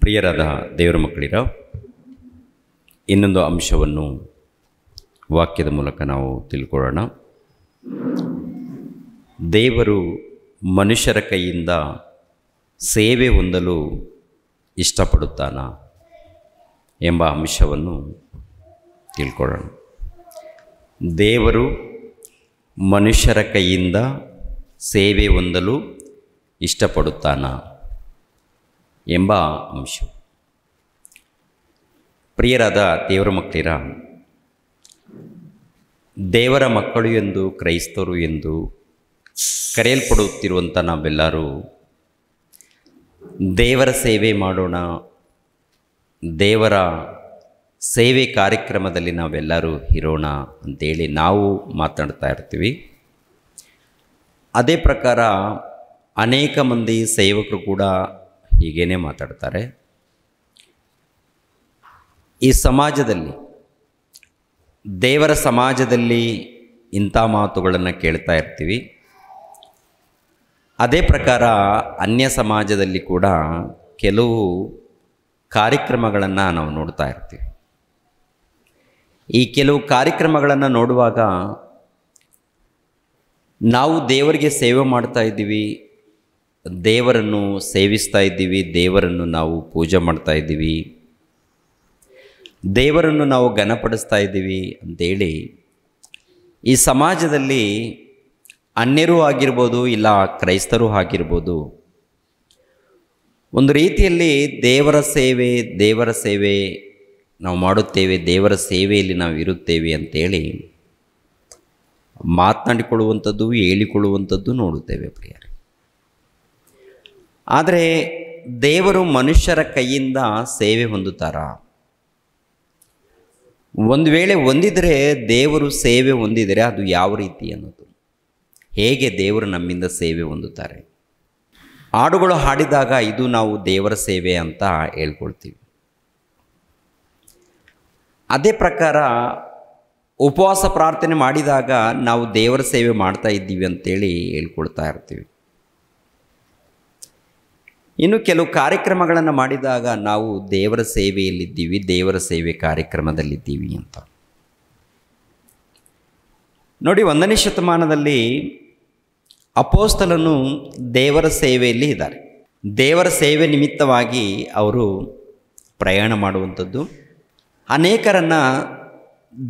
ಪ್ರಿಯರಾದ ದೇವರ ಮಕ್ಕಳಿರ, ಇನ್ನೊಂದು ಅಂಶವನ್ನು ವಾಕ್ಯದ ಮೂಲಕ ನಾವು ತಿಳ್ಕೊಳ್ಳೋಣ. ದೇವರು ಮನುಷ್ಯರ ಕೈಯಿಂದ ಸೇವೆ ಹೊಂದಲು ಇಷ್ಟಪಡುತ್ತಾನ ಎಂಬ ಅಂಶವನ್ನು ತಿಳ್ಕೊಳ್ಳೋಣ. ದೇವರು ಮನುಷ್ಯರ ಕೈಯಿಂದ ಸೇವೆ ಹೊಂದಲು ಇಷ್ಟಪಡುತ್ತಾನ ಎಂಬ ಅಂಶ. ಪ್ರಿಯರಾದ ದೇವರ ಮಕ್ಕಳಿರ, ದೇವರ ಮಕ್ಕಳು ಎಂದು, ಕ್ರೈಸ್ತರು ಎಂದು ಕರೆಯಲ್ಪಡುತ್ತಿರುವಂಥ ನಾವೆಲ್ಲರೂ ದೇವರ ಸೇವೆ ಮಾಡೋಣ, ದೇವರ ಸೇವೆ ಕಾರ್ಯಕ್ರಮದಲ್ಲಿ ನಾವೆಲ್ಲರೂ ಇರೋಣ ಅಂತೇಳಿ ನಾವು ಮಾತನಾಡ್ತಾ ಇರ್ತೀವಿ. ಅದೇ ಪ್ರಕಾರ ಅನೇಕ ಮಂದಿ ಸೇವಕರು ಕೂಡ ಹೀಗೇನೆ ಮಾತಾಡ್ತಾರೆ. ಈ ಸಮಾಜದಲ್ಲಿ, ದೇವರ ಸಮಾಜದಲ್ಲಿ ಇಂಥ ಮಾತುಗಳನ್ನು ಕೇಳ್ತಾ ಇರ್ತೀವಿ. ಅದೇ ಪ್ರಕಾರ ಅನ್ಯ ಸಮಾಜದಲ್ಲಿ ಕೂಡ ಕೆಲವು ಕಾರ್ಯಕ್ರಮಗಳನ್ನು ನಾವು ನೋಡ್ತಾ ಇರ್ತೀವಿ. ಈ ಕೆಲವು ಕಾರ್ಯಕ್ರಮಗಳನ್ನು ನೋಡುವಾಗ ನಾವು ದೇವರಿಗೆ ಸೇವೆ ಮಾಡ್ತಾ ಇದ್ದೀವಿ, ದೇವರನ್ನು ಸೇವಿಸ್ತಾ ಇದ್ದೀವಿ, ದೇವರನ್ನು ನಾವು ಪೂಜೆ ಮಾಡ್ತಾ ಇದ್ದೀವಿ, ದೇವರನ್ನು ನಾವು ಘನಪಡಿಸ್ತಾ ಇದ್ದೀವಿ ಅಂಥೇಳಿ ಈ ಸಮಾಜದಲ್ಲಿ ಅನ್ಯರೂ ಆಗಿರ್ಬೋದು, ಇಲ್ಲ ಕ್ರೈಸ್ತರೂ ಆಗಿರ್ಬೋದು, ಒಂದು ರೀತಿಯಲ್ಲಿ ದೇವರ ಸೇವೆ ನಾವು ಮಾಡುತ್ತೇವೆ, ದೇವರ ಸೇವೆಯಲ್ಲಿ ನಾವು ಇರುತ್ತೇವೆ ಅಂತೇಳಿ ಮಾತನಾಡಿಕೊಳ್ಳುವಂಥದ್ದು, ಹೇಳಿಕೊಳ್ಳುವಂಥದ್ದು ನೋಡುತ್ತೇವೆ ಪ್ರಿಯರೇ. ಆದರೆ ದೇವರು ಮನುಷ್ಯರ ಕೈಯಿಂದ ಸೇವೆ ಹೊಂದುತ್ತಾರಾ? ಒಂದು ವೇಳೆ ಹೊಂದಿದರೆ, ದೇವರು ಸೇವೆ ಹೊಂದಿದರೆ ಅದು ಯಾವ ರೀತಿ ಅನ್ನೋದು, ಹೇಗೆ ದೇವರು ನಮ್ಮಿಂದ ಸೇವೆ ಹೊಂದುತ್ತಾರೆ? ಹಾಡುಗಳು ಹಾಡಿದಾಗ ಇದು ನಾವು ದೇವರ ಸೇವೆ ಅಂತ ಹೇಳ್ಕೊಳ್ತೀವಿ. ಅದೇ ಪ್ರಕಾರ ಉಪವಾಸ ಪ್ರಾರ್ಥನೆ ಮಾಡಿದಾಗ ನಾವು ದೇವರ ಸೇವೆ ಮಾಡ್ತಾ ಇದ್ದೀವಿ ಅಂತೇಳಿ ಹೇಳ್ಕೊಳ್ತಾ ಇರ್ತೀವಿ. ಇನ್ನು ಕೆಲವು ಕಾರ್ಯಕ್ರಮಗಳನ್ನು ಮಾಡಿದಾಗ ನಾವು ದೇವರ ಸೇವೆಯಲ್ಲಿದ್ದೀವಿ, ದೇವರ ಸೇವೆ ಕಾರ್ಯಕ್ರಮದಲ್ಲಿದ್ದೀವಿ ಅಂತ. ನೋಡಿ, 1ನೇ ಶತಮಾನದಲ್ಲಿ ಅಪೊಸ್ತಲನು ದೇವರ ಸೇವೆಯಲ್ಲಿ ಇದ್ದಾರೆ. ದೇವರ ಸೇವೆ ನಿಮಿತ್ತವಾಗಿ ಅವರು ಪ್ರಯಾಣ ಮಾಡುವಂಥದ್ದು, ಅನೇಕರನ್ನು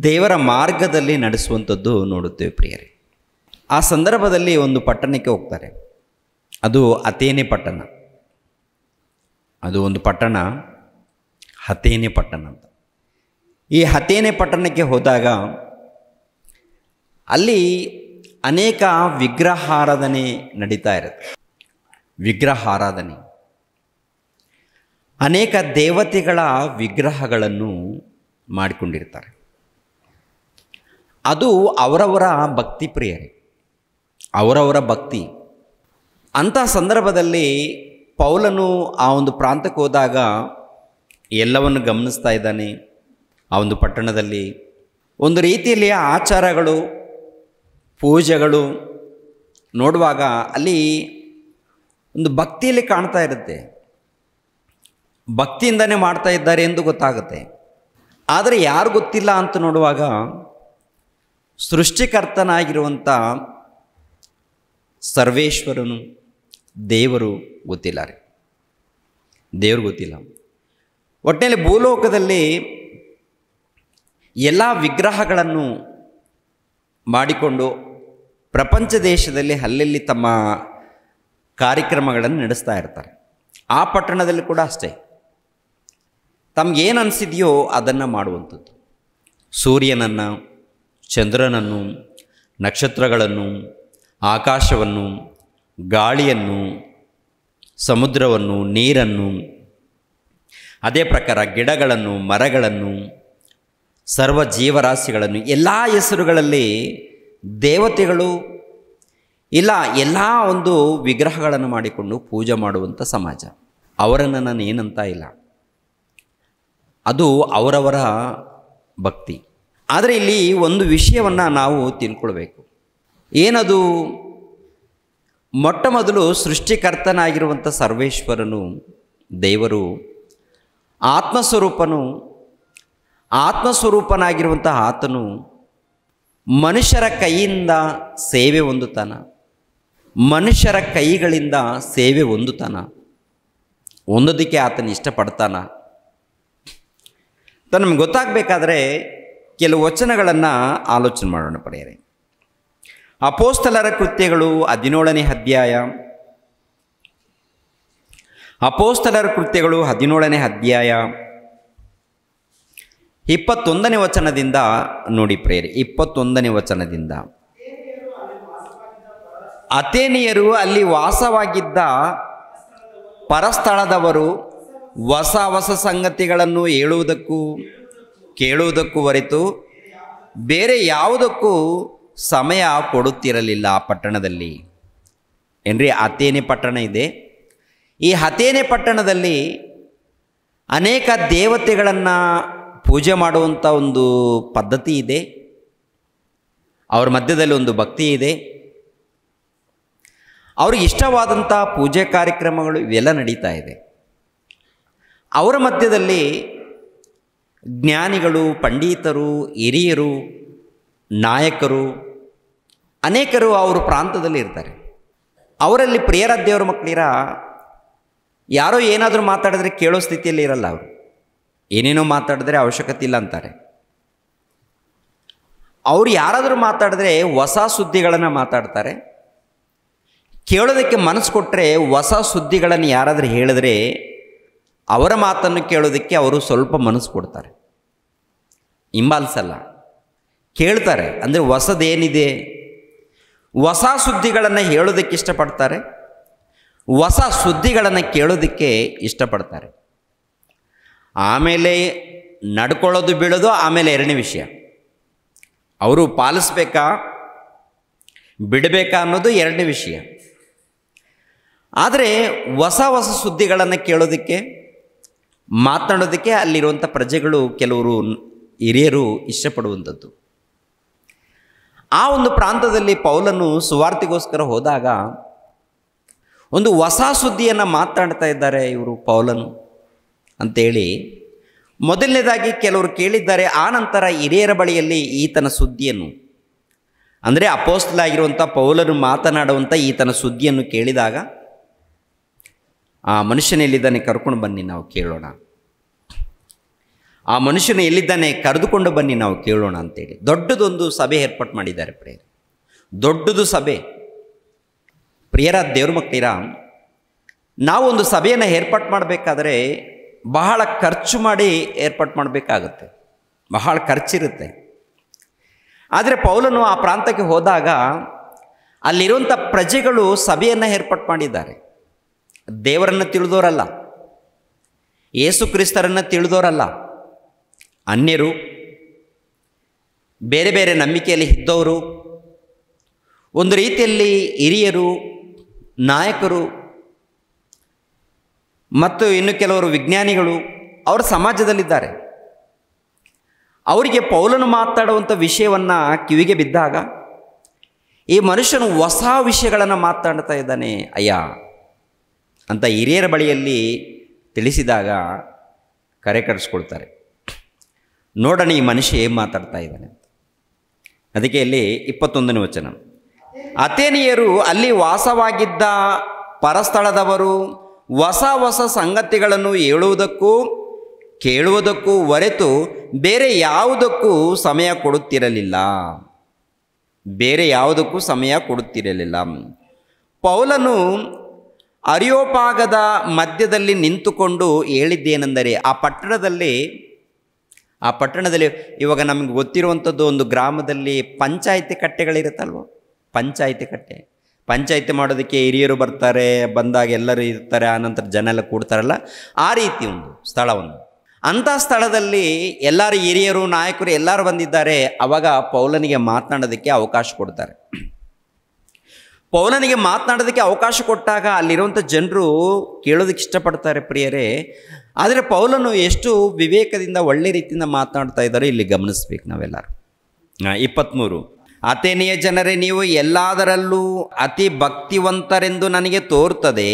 ದೇವರ ಮಾರ್ಗದಲ್ಲಿ ನಡೆಸುವಂಥದ್ದು ನೋಡುತ್ತೇವೆ ಪ್ರಿಯರೇ. ಆ ಸಂದರ್ಭದಲ್ಲಿ ಒಂದು ಪಟ್ಟಣಕ್ಕೆ ಹೋಗ್ತಾರೆ. ಅದು ಅಥೇನೆ ಪಟ್ಟಣ. ಅದು ಒಂದು ಪಟ್ಟಣ, ಅಥೇನೆ ಪಟ್ಟಣ ಅಂತ. ಈ ಅಥೇನೆ ಪಟ್ಟಣಕ್ಕೆ ಹೋದಾಗ ಅಲ್ಲಿ ಅನೇಕ ವಿಗ್ರಹಾರಾಧನೆ ನಡೀತಾ ಇರುತ್ತೆ. ವಿಗ್ರಹಾರಾಧನೆ, ಅನೇಕ ದೇವತೆಗಳ ವಿಗ್ರಹಗಳನ್ನು ಮಾಡಿಕೊಂಡಿರ್ತಾರೆ. ಅದು ಅವರವರ ಭಕ್ತಿ ಪ್ರಿಯರೇ, ಅವರವರ ಭಕ್ತಿ. ಅಂಥ ಸಂದರ್ಭದಲ್ಲಿ ಪೌಲನು ಆ ಒಂದು ಪ್ರಾಂತಕ್ಕೆ ಹೋದಾಗ ಎಲ್ಲವನ್ನು ಗಮನಿಸ್ತಾ ಇದ್ದಾನೆ. ಆ ಒಂದು ಪಟ್ಟಣದಲ್ಲಿ ಒಂದು ರೀತಿಯಲ್ಲಿ ಆಚಾರಗಳು, ಪೂಜೆಗಳು ನೋಡುವಾಗ ಅಲ್ಲಿ ಒಂದು ಭಕ್ತಿಯಲ್ಲಿ ಕಾಣ್ತಾ ಇರುತ್ತೆ. ಭಕ್ತಿಯಿಂದನೇ ಮಾಡ್ತಾ ಇದ್ದಾರೆ ಎಂದು ಗೊತ್ತಾಗುತ್ತೆ. ಆದರೆ ಯಾರು ಗೊತ್ತಿಲ್ಲ ಅಂತ ನೋಡುವಾಗ ಸೃಷ್ಟಿಕರ್ತನಾಗಿರುವಂಥ ಸರ್ವೇಶ್ವರನು, ದೇವರು ಗೊತ್ತಿಲ್ಲ ರೀ, ದೇವರು ಗೊತ್ತಿಲ್ಲ. ಒಟ್ಟಿನಲ್ಲಿ ಭೂಲೋಕದಲ್ಲಿ ಎಲ್ಲ ವಿಗ್ರಹಗಳನ್ನು ಮಾಡಿಕೊಂಡು ಪ್ರಪಂಚ ದೇಶದಲ್ಲಿ ಅಲ್ಲಲ್ಲಿ ತಮ್ಮ ಕಾರ್ಯಕ್ರಮಗಳನ್ನು ನಡೆಸ್ತಾ ಇರ್ತಾರೆ. ಆ ಪಟ್ಟಣದಲ್ಲಿ ಕೂಡ ಅಷ್ಟೇ, ತಮಗೇನು ಅನಿಸಿದೆಯೋ ಅದನ್ನು ಮಾಡುವಂಥದ್ದು. ಸೂರ್ಯನನ್ನು, ಚಂದ್ರನನ್ನು, ನಕ್ಷತ್ರಗಳನ್ನು, ಆಕಾಶವನ್ನು, ಗಾಳಿಯನ್ನು, ಸಮುದ್ರವನ್ನು, ನೀರನ್ನು, ಅದೇ ಪ್ರಕಾರ ಗಿಡಗಳನ್ನು, ಮರಗಳನ್ನು, ಸರ್ವ ಜೀವರಾಶಿಗಳನ್ನು, ಎಲ್ಲ ಹೆಸರುಗಳಲ್ಲಿ ದೇವತೆಗಳು ಇಲ್ಲ ಎಲ್ಲ ಒಂದು ವಿಗ್ರಹಗಳನ್ನು ಮಾಡಿಕೊಂಡು ಪೂಜೆ ಮಾಡುವಂಥ ಸಮಾಜ. ಅವರನ್ನು ನಾನು ಏನಂತ ಇಲ್ಲ, ಅದು ಅವರವರ ಭಕ್ತಿ. ಆದರೆ ಇಲ್ಲಿ ಒಂದು ವಿಷಯವನ್ನು ನಾವು ತಿಳ್ಕೊಳ್ಬೇಕು. ಏನದು? ಮೊಟ್ಟ ಮೊದಲು ಸೃಷ್ಟಿಕರ್ತನಾಗಿರುವಂಥ ಸರ್ವೇಶ್ವರನು, ದೇವರು ಆತ್ಮಸ್ವರೂಪನಾಗಿರುವಂಥ ಆತನು ಮನುಷ್ಯರ ಕೈಯಿಂದ ಸೇವೆ ಹೊಂದುತ್ತಾನ, ಮನುಷ್ಯರ ಕೈಗಳಿಂದ ಸೇವೆ ಹೊಂದುತ್ತಾನ, ಹೊಂದೋದಕ್ಕೆ ಆತನ ಇಷ್ಟಪಡ್ತಾನ ಅಂತ ನಮ್ಗೆ ಗೊತ್ತಾಗಬೇಕಾದ್ರೆ ಕೆಲವು ವಚನಗಳನ್ನು ಆಲೋಚನೆ ಮಾಡೋಣ ಪ್ರಿಯರೇ. ಅಪೊಸ್ತಲರ ಕೃತ್ಯಗಳು 17ನೇ ಅಧ್ಯಾಯ, ಅಪೊಸ್ತಲರ ಕೃತ್ಯಗಳು 17ನೇ ಅಧ್ಯಾಯ 21ನೇ ವಚನದಿಂದ ನೋಡಿ ಪ್ರಿಯರೇ. 21ನೇ ವಚನದಿಂದ, ಅಥೇನಿಯರು ಅಲ್ಲಿ ವಾಸವಾಗಿದ್ದ ಪರಸ್ಥಳದವರು ಹೊಸ ಹೊಸ ಸಂಗತಿಗಳನ್ನು ಹೇಳುವುದಕ್ಕೂ ಕೇಳುವುದಕ್ಕೂ ಹೊರತು ಬೇರೆ ಯಾವುದಕ್ಕೂ ಸಮಯ ಕೊಡುತ್ತಿರಲಿಲ್ಲ. ಆ ಪಟ್ಟಣದಲ್ಲಿ ಏನ್ರಿ, ಅಥೇನೆ ಪಟ್ಟಣ ಇದೆ. ಈ ಅಥೇನೆ ಪಟ್ಟಣದಲ್ಲಿ ಅನೇಕ ದೇವತೆಗಳನ್ನು ಪೂಜೆ ಮಾಡುವಂಥ ಒಂದು ಪದ್ಧತಿ ಇದೆ. ಅವ್ರ ಮಧ್ಯದಲ್ಲಿ ಒಂದು ಭಕ್ತಿ ಇದೆ. ಅವ್ರಿಗೆ ಇಷ್ಟವಾದಂಥ ಪೂಜೆ ಕಾರ್ಯಕ್ರಮಗಳು ಇವೆಲ್ಲ ನಡೀತಾ ಇದೆ. ಅವರ ಮಧ್ಯದಲ್ಲಿ ಜ್ಞಾನಿಗಳು, ಪಂಡಿತರು, ಹಿರಿಯರು, ನಾಯಕರು ಅನೇಕರು ಅವ್ರ ಪ್ರಾಂತದಲ್ಲಿ ಇರ್ತಾರೆ. ಅವರಲ್ಲಿ ಪ್ರಿಯರ ದೇವರ ಮಕ್ಕಳಿರ ಯಾರೋ ಏನಾದರೂ ಮಾತಾಡಿದ್ರೆ ಕೇಳೋ ಸ್ಥಿತಿಯಲ್ಲಿ ಇರಲ್ಲ. ಅವರು ಏನೇನೋ ಮಾತಾಡಿದ್ರೆ ಅವಶ್ಯಕತೆ ಇಲ್ಲ ಅಂತಾರೆ. ಅವ್ರು ಯಾರಾದರೂ ಮಾತಾಡಿದ್ರೆ ಹೊಸ ಸುದ್ದಿಗಳನ್ನು ಮಾತಾಡ್ತಾರೆ. ಕೇಳೋದಕ್ಕೆ ಮನಸ್ಸು ಕೊಟ್ಟರೆ ಹೊಸ ಸುದ್ದಿಗಳನ್ನು ಯಾರಾದರೂ ಹೇಳಿದ್ರೆ ಅವರ ಮಾತನ್ನು ಕೇಳೋದಕ್ಕೆ ಅವರು ಸ್ವಲ್ಪ ಮನಸ್ಸು ಕೊಡ್ತಾರೆ, ಹಿಂಬಾಲಿಸಲ್ಲ, ಕೇಳ್ತಾರೆ. ಅಂದರೆ ಹೊಸದೇನಿದೆ, ಹೊಸ ಸುದ್ದಿಗಳನ್ನು ಹೇಳೋದಕ್ಕೆ ಇಷ್ಟಪಡ್ತಾರೆ, ಹೊಸ ಸುದ್ದಿಗಳನ್ನು ಕೇಳೋದಕ್ಕೆ ಇಷ್ಟಪಡ್ತಾರೆ. ಆಮೇಲೆ ನಡ್ಕೊಳ್ಳೋದು ಬೀಳೋದು ಆಮೇಲೆ ಎರಡನೇ ವಿಷಯ. ಅವರು ಪಾಲಿಸ್ಬೇಕಾ ಬಿಡಬೇಕಾ ಅನ್ನೋದು ಎರಡನೇ ವಿಷಯ. ಆದರೆ ಹೊಸ ಹೊಸ ಸುದ್ದಿಗಳನ್ನು ಕೇಳೋದಕ್ಕೆ, ಮಾತನಾಡೋದಕ್ಕೆ ಅಲ್ಲಿರುವಂಥ ಪ್ರಜೆಗಳು, ಕೆಲವರು ಹಿರಿಯರು ಇಷ್ಟಪಡುವಂಥದ್ದು. ಆ ಒಂದು ಪ್ರಾಂತದಲ್ಲಿ ಪೌಲನು ಸುವಾರ್ತೆಗೋಸ್ಕರ ಹೋದಾಗ ಒಂದು ಹೊಸ ಸುದ್ದಿಯನ್ನು ಮಾತನಾಡ್ತಾ ಇದ್ದಾರೆ ಇವರು ಪೌಲನು ಅಂಥೇಳಿ ಮೊದಲನೇದಾಗಿ ಕೆಲವರು ಕೇಳಿದ್ದಾರೆ. ಆ ನಂತರ ಹಿರಿಯರ ಬಳಿಯಲ್ಲಿ ಈತನ ಸುದ್ದಿಯನ್ನು, ಅಂದರೆ ಅಪೊಸ್ತಲನಾಗಿರುವಂಥ ಪೌಲನು ಮಾತನಾಡುವಂಥ ಈತನ ಸುದ್ದಿಯನ್ನು ಕೇಳಿದಾಗ, ಆ ಮನುಷ್ಯನ ಎಲ್ಲಿದ್ದಾನೆ ಕರ್ಕೊಂಡು ಬನ್ನಿ ನಾವು ಕೇಳೋಣ, ಆ ಮನುಷ್ಯನ ಎಲ್ಲಿದ್ದಾನೆ ಕರೆದುಕೊಂಡು ಬನ್ನಿ ನಾವು ಕೇಳೋಣ ಅಂತೇಳಿ ದೊಡ್ಡದೊಂದು ಸಭೆ ಏರ್ಪಾಟ್ ಮಾಡಿದ್ದಾರೆ ಪ್ರಿಯರೇ. ದೊಡ್ಡದು ಸಭೆ. ಪ್ರಿಯರ ದೇವ್ರ ಮಕ್ಕಳಿರ, ನಾವು ಒಂದು ಸಭೆಯನ್ನು ಏರ್ಪಾಟ್ ಮಾಡಬೇಕಾದ್ರೆ ಬಹಳ ಖರ್ಚು ಮಾಡಿ ಏರ್ಪಾಟ್ ಮಾಡಬೇಕಾಗತ್ತೆ, ಬಹಳ ಖರ್ಚಿರುತ್ತೆ. ಆದರೆ ಪೌಲನು ಆ ಪ್ರಾಂತಕ್ಕೆ ಹೋದಾಗ ಅಲ್ಲಿರುವಂಥ ಪ್ರಜೆಗಳು ಸಭೆಯನ್ನು ಏರ್ಪಾಟ್ ಮಾಡಿದ್ದಾರೆ. ದೇವರನ್ನು ತಿಳಿದೋರಲ್ಲ, ಯೇಸು ಕ್ರಿಸ್ತರನ್ನು ತಿಳಿದೋರಲ್ಲ, ಅನ್ಯರು, ಬೇರೆ ಬೇರೆ ನಂಬಿಕೆಯಲ್ಲಿ ಇದ್ದವರು, ಒಂದು ರೀತಿಯಲ್ಲಿ ಹಿರಿಯರು, ನಾಯಕರು ಮತ್ತು ಇನ್ನು ಕೆಲವರು ವಿಜ್ಞಾನಿಗಳು ಅವರ ಸಮಾಜದಲ್ಲಿದ್ದಾರೆ. ಅವರಿಗೆ ಪೌಲನು ಮಾತಾಡುವಂಥ ವಿಷಯವನ್ನು ಕಿವಿಗೆ ಬಿದ್ದಾಗ ಈ ಮನುಷ್ಯನು ಹೊಸ ವಿಷಯಗಳನ್ನು ಮಾತಾಡ್ತಾ ಇದ್ದಾನೆ ಅಯ್ಯ ಅಂತ ಹಿರಿಯರ ಬಳಿಯಲ್ಲಿ ತಿಳಿಸಿದಾಗ ಕರೆ ಕರೆಸ್ಕೊಳ್ತಾರೆ. ನೋಡೋಣ ಈ ಮನುಷ್ಯ ಏನು ಮಾತಾಡ್ತಾ ಇದ್ದಾನೆ ಅಂತ. ಅದಕ್ಕೆ ಇಲ್ಲಿ 21ನೇ ವಚನ, ಅಥೇನಿಯರು ಅಲ್ಲಿ ವಾಸವಾಗಿದ್ದ ಪರಸ್ಥಳದವರು ಹೊಸ ಹೊಸ ಸಂಗತಿಗಳನ್ನು ಹೇಳುವುದಕ್ಕೂ ಕೇಳುವುದಕ್ಕೂ ಹೊರತು ಬೇರೆ ಯಾವುದಕ್ಕೂ ಸಮಯ ಕೊಡುತ್ತಿರಲಿಲ್ಲ. ಬೇರೆ ಯಾವುದಕ್ಕೂ ಸಮಯ ಕೊಡುತ್ತಿರಲಿಲ್ಲ. ಪೌಲನು ಅರಿಯೋಪಾಗದ ಮಧ್ಯದಲ್ಲಿ ನಿಂತುಕೊಂಡು ಹೇಳಿದ್ದೇನೆಂದರೆ, ಆ ಪಟ್ಟಣದಲ್ಲಿ ಇವಾಗ ನಮಗೆ ಗೊತ್ತಿರುವಂಥದ್ದು ಒಂದು ಗ್ರಾಮದಲ್ಲಿ ಪಂಚಾಯಿತಿ ಕಟ್ಟೆಗಳಿರುತ್ತಲ್ವ, ಪಂಚಾಯಿತಿ ಮಾಡೋದಕ್ಕೆ ಹಿರಿಯರು ಬರ್ತಾರೆ, ಬಂದಾಗ ಎಲ್ಲರೂ ಇರ್ತಾರೆ, ಆನಂತರ ಜನ ಎಲ್ಲ ಕೂಡ್ತಾರಲ್ಲ, ಆ ರೀತಿ ಒಂದು ಸ್ಥಳವನ್ನು, ಅಂಥ ಸ್ಥಳದಲ್ಲಿ ಎಲ್ಲರೂ ಹಿರಿಯರು, ನಾಯಕರು ಎಲ್ಲರೂ ಬಂದಿದ್ದಾರೆ. ಆವಾಗ ಪೌಲನಿಗೆ ಮಾತನಾಡೋದಕ್ಕೆ ಅವಕಾಶ ಕೊಡ್ತಾರೆ. ಪೌಲನಿಗೆ ಮಾತನಾಡೋದಕ್ಕೆ ಅವಕಾಶ ಕೊಟ್ಟಾಗ ಅಲ್ಲಿರುವಂಥ ಜನರು ಕೇಳೋದಕ್ಕೆ ಇಷ್ಟಪಡ್ತಾರೆ ಪ್ರಿಯರೇ. ಆದರೆ ಪೌಲನು ಎಷ್ಟು ವಿವೇಕದಿಂದ ಒಳ್ಳೆ ರೀತಿಯಿಂದ ಮಾತನಾಡ್ತಾ ಇದ್ದಾರೆ ಇಲ್ಲಿ ಗಮನಿಸ್ಬೇಕು ನಾವೆಲ್ಲರೂ. 23, ಅಥೇನೆಯ ಜನರೇ, ನೀವು ಎಲ್ಲದರಲ್ಲೂ ಅತಿ ಭಕ್ತಿವಂತರೆಂದು ನನಗೆ ತೋರುತ್ತದೆ.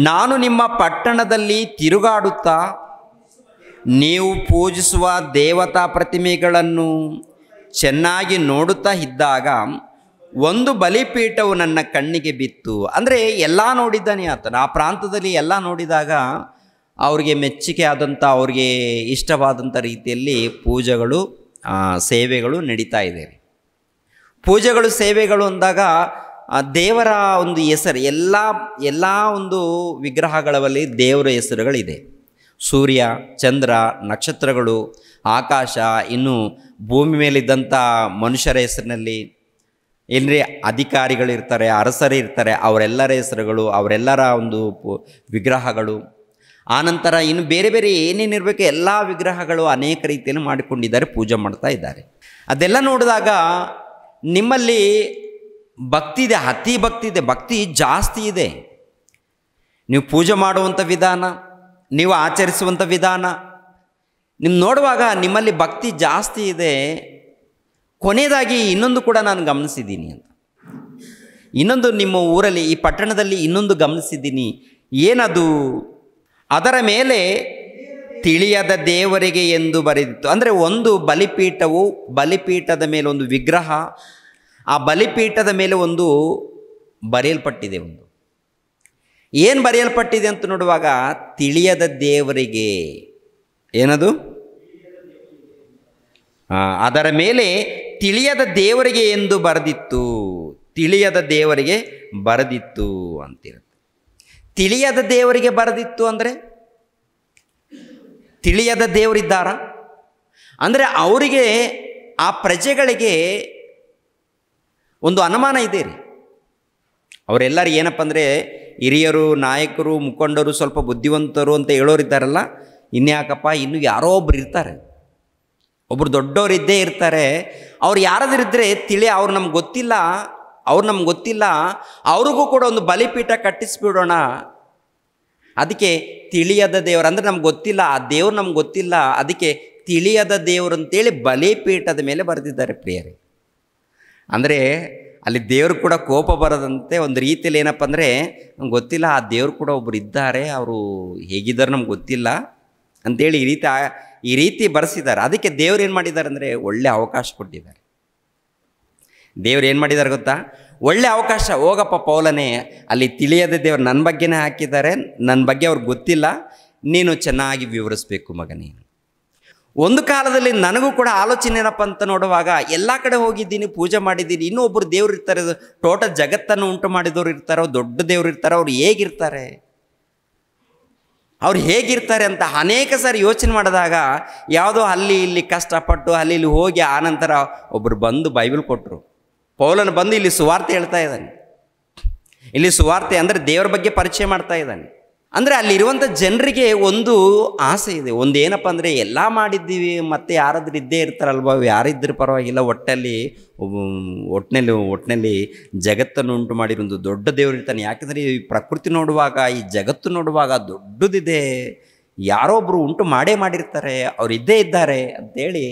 ನಾನು ನಿಮ್ಮ ಪಟ್ಟಣದಲ್ಲಿ ತಿರುಗಾಡುತ್ತಾ ನೀವು ಪೂಜಿಸುವ ದೇವತಾ ಪ್ರತಿಮೆಗಳನ್ನು ಚೆನ್ನಾಗಿ ನೋಡುತ್ತಾ ಇದ್ದಾಗ ಒಂದು ಬಲಿಪೀಠವು ನನ್ನ ಕಣ್ಣಿಗೆ ಬಿತ್ತು. ಅಂದರೆ ಎಲ್ಲ ನೋಡಿದ್ದಾನೆ ಆತನ. ಆ ಪ್ರಾಂತದಲ್ಲಿ ಎಲ್ಲ ನೋಡಿದಾಗ ಅವ್ರಿಗೆ ಮೆಚ್ಚುಗೆ ಆದಂಥ, ಅವ್ರಿಗೆ ಇಷ್ಟವಾದಂಥ ರೀತಿಯಲ್ಲಿ ಪೂಜೆಗಳು ಸೇವೆಗಳು ನಡೀತಾ ಇದೆ. ಪೂಜೆಗಳು ಸೇವೆಗಳು ಅಂದಾಗ ದೇವರ ಒಂದು ಹೆಸರು, ಎಲ್ಲ ಒಂದು ವಿಗ್ರಹಗಳಲ್ಲಿ ದೇವರ ಹೆಸರುಗಳಿದೆ. ಸೂರ್ಯ, ಚಂದ್ರ, ನಕ್ಷತ್ರಗಳು, ಆಕಾಶ, ಇನ್ನು ಭೂಮಿ ಮೇಲಿದ್ದಂಥ ಮನುಷ್ಯರ ಹೆಸರಿನಲ್ಲಿ ಏನ್ರಿ ಅಧಿಕಾರಿಗಳಿರ್ತಾರೆ, ಅರಸರು ಇರ್ತಾರೆ, ಅವರೆಲ್ಲರ ಹೆಸರುಗಳು, ಅವರೆಲ್ಲರ ಒಂದು ವಿಗ್ರಹಗಳು. ಆನಂತರ ಇನ್ನು ಬೇರೆ ಬೇರೆ ಏನೇನಿರಬೇಕು ಎಲ್ಲ ವಿಗ್ರಹಗಳು ಅನೇಕ ರೀತಿಯಲ್ಲಿ ಮಾಡಿಕೊಂಡಿದ್ದಾರೆ, ಪೂಜೆ ಮಾಡ್ತಾ ಇದ್ದಾರೆ. ಅದೆಲ್ಲ ನೋಡಿದಾಗ ನಿಮ್ಮಲ್ಲಿ ಭಕ್ತಿ ಇದೆ, ಅತಿ ಭಕ್ತಿ ಇದೆ, ಭಕ್ತಿ ಜಾಸ್ತಿ ಇದೆ. ನೀವು ಪೂಜೆ ಮಾಡುವಂಥ ವಿಧಾನ, ನೀವು ಆಚರಿಸುವಂಥ ವಿಧಾನ ನಿಮ್ಮ ನೋಡುವಾಗ ನಿಮ್ಮಲ್ಲಿ ಭಕ್ತಿ ಜಾಸ್ತಿ ಇದೆ. ಕೊನೆಯದಾಗಿ ಇನ್ನೊಂದು ಕೂಡ ನಾನು ಗಮನಿಸಿದ್ದೀನಿ ಅಂತ, ಇನ್ನೊಂದು ನಿಮ್ಮ ಊರಲ್ಲಿ, ಈ ಪಟ್ಟಣದಲ್ಲಿ ಇನ್ನೊಂದು ಗಮನಿಸಿದ್ದೀನಿ. ಏನದು? ಅದರ ಮೇಲೆ ತಿಳಿಯದ ದೇವರಿಗೆ ಎಂದು ಬರೆದಿತ್ತು. ಅಂದರೆ ಒಂದು ಬಲಿಪೀಠವು, ಬಲಿಪೀಠದ ಮೇಲೆ ಒಂದು ವಿಗ್ರಹ, ಆ ಬಲಿಪೀಠದ ಮೇಲೆ ಒಂದು ಬರೆಯಲ್ಪಟ್ಟಿದೆ. ಒಂದು ಏನು ಬರೆಯಲ್ಪಟ್ಟಿದೆ ಅಂತ ನೋಡುವಾಗ ತಿಳಿಯದ ದೇವರಿಗೆ, ಏನದು? ಅದರ ಮೇಲೆ ತಿಳಿಯದ ದೇವರಿಗೆ ಎಂದು ಬರೆದಿತ್ತು. ತಿಳಿಯದ ದೇವರಿಗೆ ಬರೆದಿತ್ತು ಅಂತಿರುತ್ತೆ. ತಿಳಿಯದ ದೇವರಿಗೆ ಬರೆದಿತ್ತು ಅಂದರೆ ತಿಳಿಯದ ದೇವರಿದ್ದಾರ ಅಂದರೆ ಅವರಿಗೆ, ಆ ಪ್ರಜೆಗಳಿಗೆ ಒಂದು ಅನುಮಾನ ಇದೆ ರೀ. ಅವರೆಲ್ಲರೂ ಏನಪ್ಪ ಅಂದರೆ ಹಿರಿಯರು, ನಾಯಕರು, ಮುಖಂಡರು, ಸ್ವಲ್ಪ ಬುದ್ಧಿವಂತರು ಅಂತ ಹೇಳೋರಿದ್ದಾರಲ್ಲ, ಇನ್ಯಾಕಪ್ಪ ಇನ್ನೂ ಯಾರೋ ಒಬ್ರು ಇರ್ತಾರೆ, ಒಬ್ಬರು ದೊಡ್ಡವರು ಇದ್ದೇ ಇರ್ತಾರೆ. ಅವ್ರು ಯಾರಾದ್ರಿದ್ದರೆ ಅವ್ರು ನಮ್ಗೆ ಗೊತ್ತಿಲ್ಲ, ಅವ್ರಿಗೂ ಕೂಡ ಒಂದು ಬಲಿಪೀಠ ಕಟ್ಟಿಸ್ಬಿಡೋಣ. ಅದಕ್ಕೆ ತಿಳಿಯದ ದೇವರು ಅಂದರೆ ನಮ್ಗೆ ಗೊತ್ತಿಲ್ಲ, ಆ ದೇವ್ರು ನಮ್ಗೆ ಗೊತ್ತಿಲ್ಲ, ಅದಕ್ಕೆ ತಿಳಿಯದ ದೇವರು ಅಂತೇಳಿ ಬಲಿಪೀಠದ ಮೇಲೆ ಬರೆದಿದ್ದಾರೆ ಪ್ರಿಯರೇ. ಅಂದರೆ ಅಲ್ಲಿ ದೇವರು ಕೂಡ ಕೋಪ ಬರೋದಂತೆ ಒಂದು ರೀತಿಯಲ್ಲಿ. ಏನಪ್ಪ ಅಂದರೆ ನಮ್ಗೆ ಗೊತ್ತಿಲ್ಲ, ಆ ದೇವ್ರು ಕೂಡ ಒಬ್ರು ಇದ್ದಾರೆ, ಅವರು ಹೇಗಿದ್ದಾರೆ ನಮ್ಗೆ ಗೊತ್ತಿಲ್ಲ ಅಂಥೇಳಿ ಈ ರೀತಿ ಬರೆಸಿದ್ದಾರೆ. ಅದಕ್ಕೆ ದೇವ್ರು ಏನು ಮಾಡಿದ್ದಾರೆ ಅಂದರೆ ಒಳ್ಳೆ ಅವಕಾಶ ಕೊಟ್ಟಿದ್ದಾರೆ. ದೇವ್ರು ಏನು ಮಾಡಿದ್ದಾರೆ ಗೊತ್ತಾ? ಒಳ್ಳೆ ಅವಕಾಶ. ಹೋಗಪ್ಪ ಪೌಲನೇ, ಅಲ್ಲಿ ತಿಳಿಯದ ದೇವರು ನನ್ನ ಬಗ್ಗೆನೇ ಹಾಕಿದ್ದಾರೆ, ನನ್ನ ಬಗ್ಗೆ ಅವ್ರಿಗೆ ಗೊತ್ತಿಲ್ಲ, ನೀನು ಚೆನ್ನಾಗಿ ವಿವರಿಸ್ಬೇಕು ಮಗನೇ. ಒಂದು ಕಾಲದಲ್ಲಿ ನನಗೂ ಕೂಡ ಆಲೋಚನೆ ಏನಪ್ಪ ಅಂತ ನೋಡುವಾಗ, ಎಲ್ಲ ಕಡೆ ಹೋಗಿದ್ದೀನಿ, ಪೂಜೆ ಮಾಡಿದ್ದೀನಿ, ಇನ್ನೂ ಒಬ್ಬರು ದೇವ್ರು ಇರ್ತಾರೆ, ಟೋಟಲ್ ಜಗತ್ತನ್ನು ಉಂಟು ಮಾಡಿದವರು ಇರ್ತಾರೆ, ದೊಡ್ಡ ದೇವ್ರು ಇರ್ತಾರೆ, ಅವ್ರು ಹೇಗಿರ್ತಾರೆ ಅಂತ ಅನೇಕ ಸಾರಿ ಯೋಚನೆ ಮಾಡಿದಾಗ, ಯಾವುದೋ ಅಲ್ಲಿ ಇಲ್ಲಿ ಕಷ್ಟಪಟ್ಟು ಅಲ್ಲಿ ಇಲ್ಲಿ ಹೋಗಿ ಆನಂತರ ಒಬ್ಬರು ಬಂದು ಬೈಬಲ್ ಕೊಟ್ಟರು. ಪೌಲನು ಬಂದು ಇಲ್ಲಿ ಸುವಾರ್ತೆ ಹೇಳ್ತಾ ಇದ್ದಾನೆ. ಇಲ್ಲಿ ಸುವಾರ್ತೆ ಅಂದರೆ ದೇವರ ಬಗ್ಗೆ ಪರಿಚಯ ಮಾಡ್ತಾ ಇದ್ದಾನೆ. ಅಂದರೆ ಅಲ್ಲಿರುವಂಥ ಜನರಿಗೆ ಒಂದು ಆಸೆ ಇದೆ. ಒಂದು ಏನಪ್ಪ ಅಂದರೆ ಎಲ್ಲ ಮಾಡಿದ್ದೀವಿ, ಮತ್ತೆ ಯಾರಾದ್ರೂ ಇದ್ದೇ ಇರ್ತಾರಲ್ವ, ಯಾರಿದ್ದರೂ ಪರವಾಗಿಲ್ಲ, ಒಟ್ಟಿನಲ್ಲಿ ಜಗತ್ತನ್ನು ಉಂಟು ಮಾಡಿರೋ ಒಂದು ದೊಡ್ಡ ದೇವರು ಇರ್ತಾನೆ. ಯಾಕೆಂದರೆ ಈ ಪ್ರಕೃತಿ ನೋಡುವಾಗ, ಈ ಜಗತ್ತು ನೋಡುವಾಗ ದೊಡ್ಡದಿದೆ, ಯಾರೋ ಒಬ್ಬರು ಉಂಟು ಮಾಡಿರ್ತಾರೆ, ಅವ್ರು ಇದ್ದೇ ಇದ್ದಾರೆ ಅಂತೇಳಿ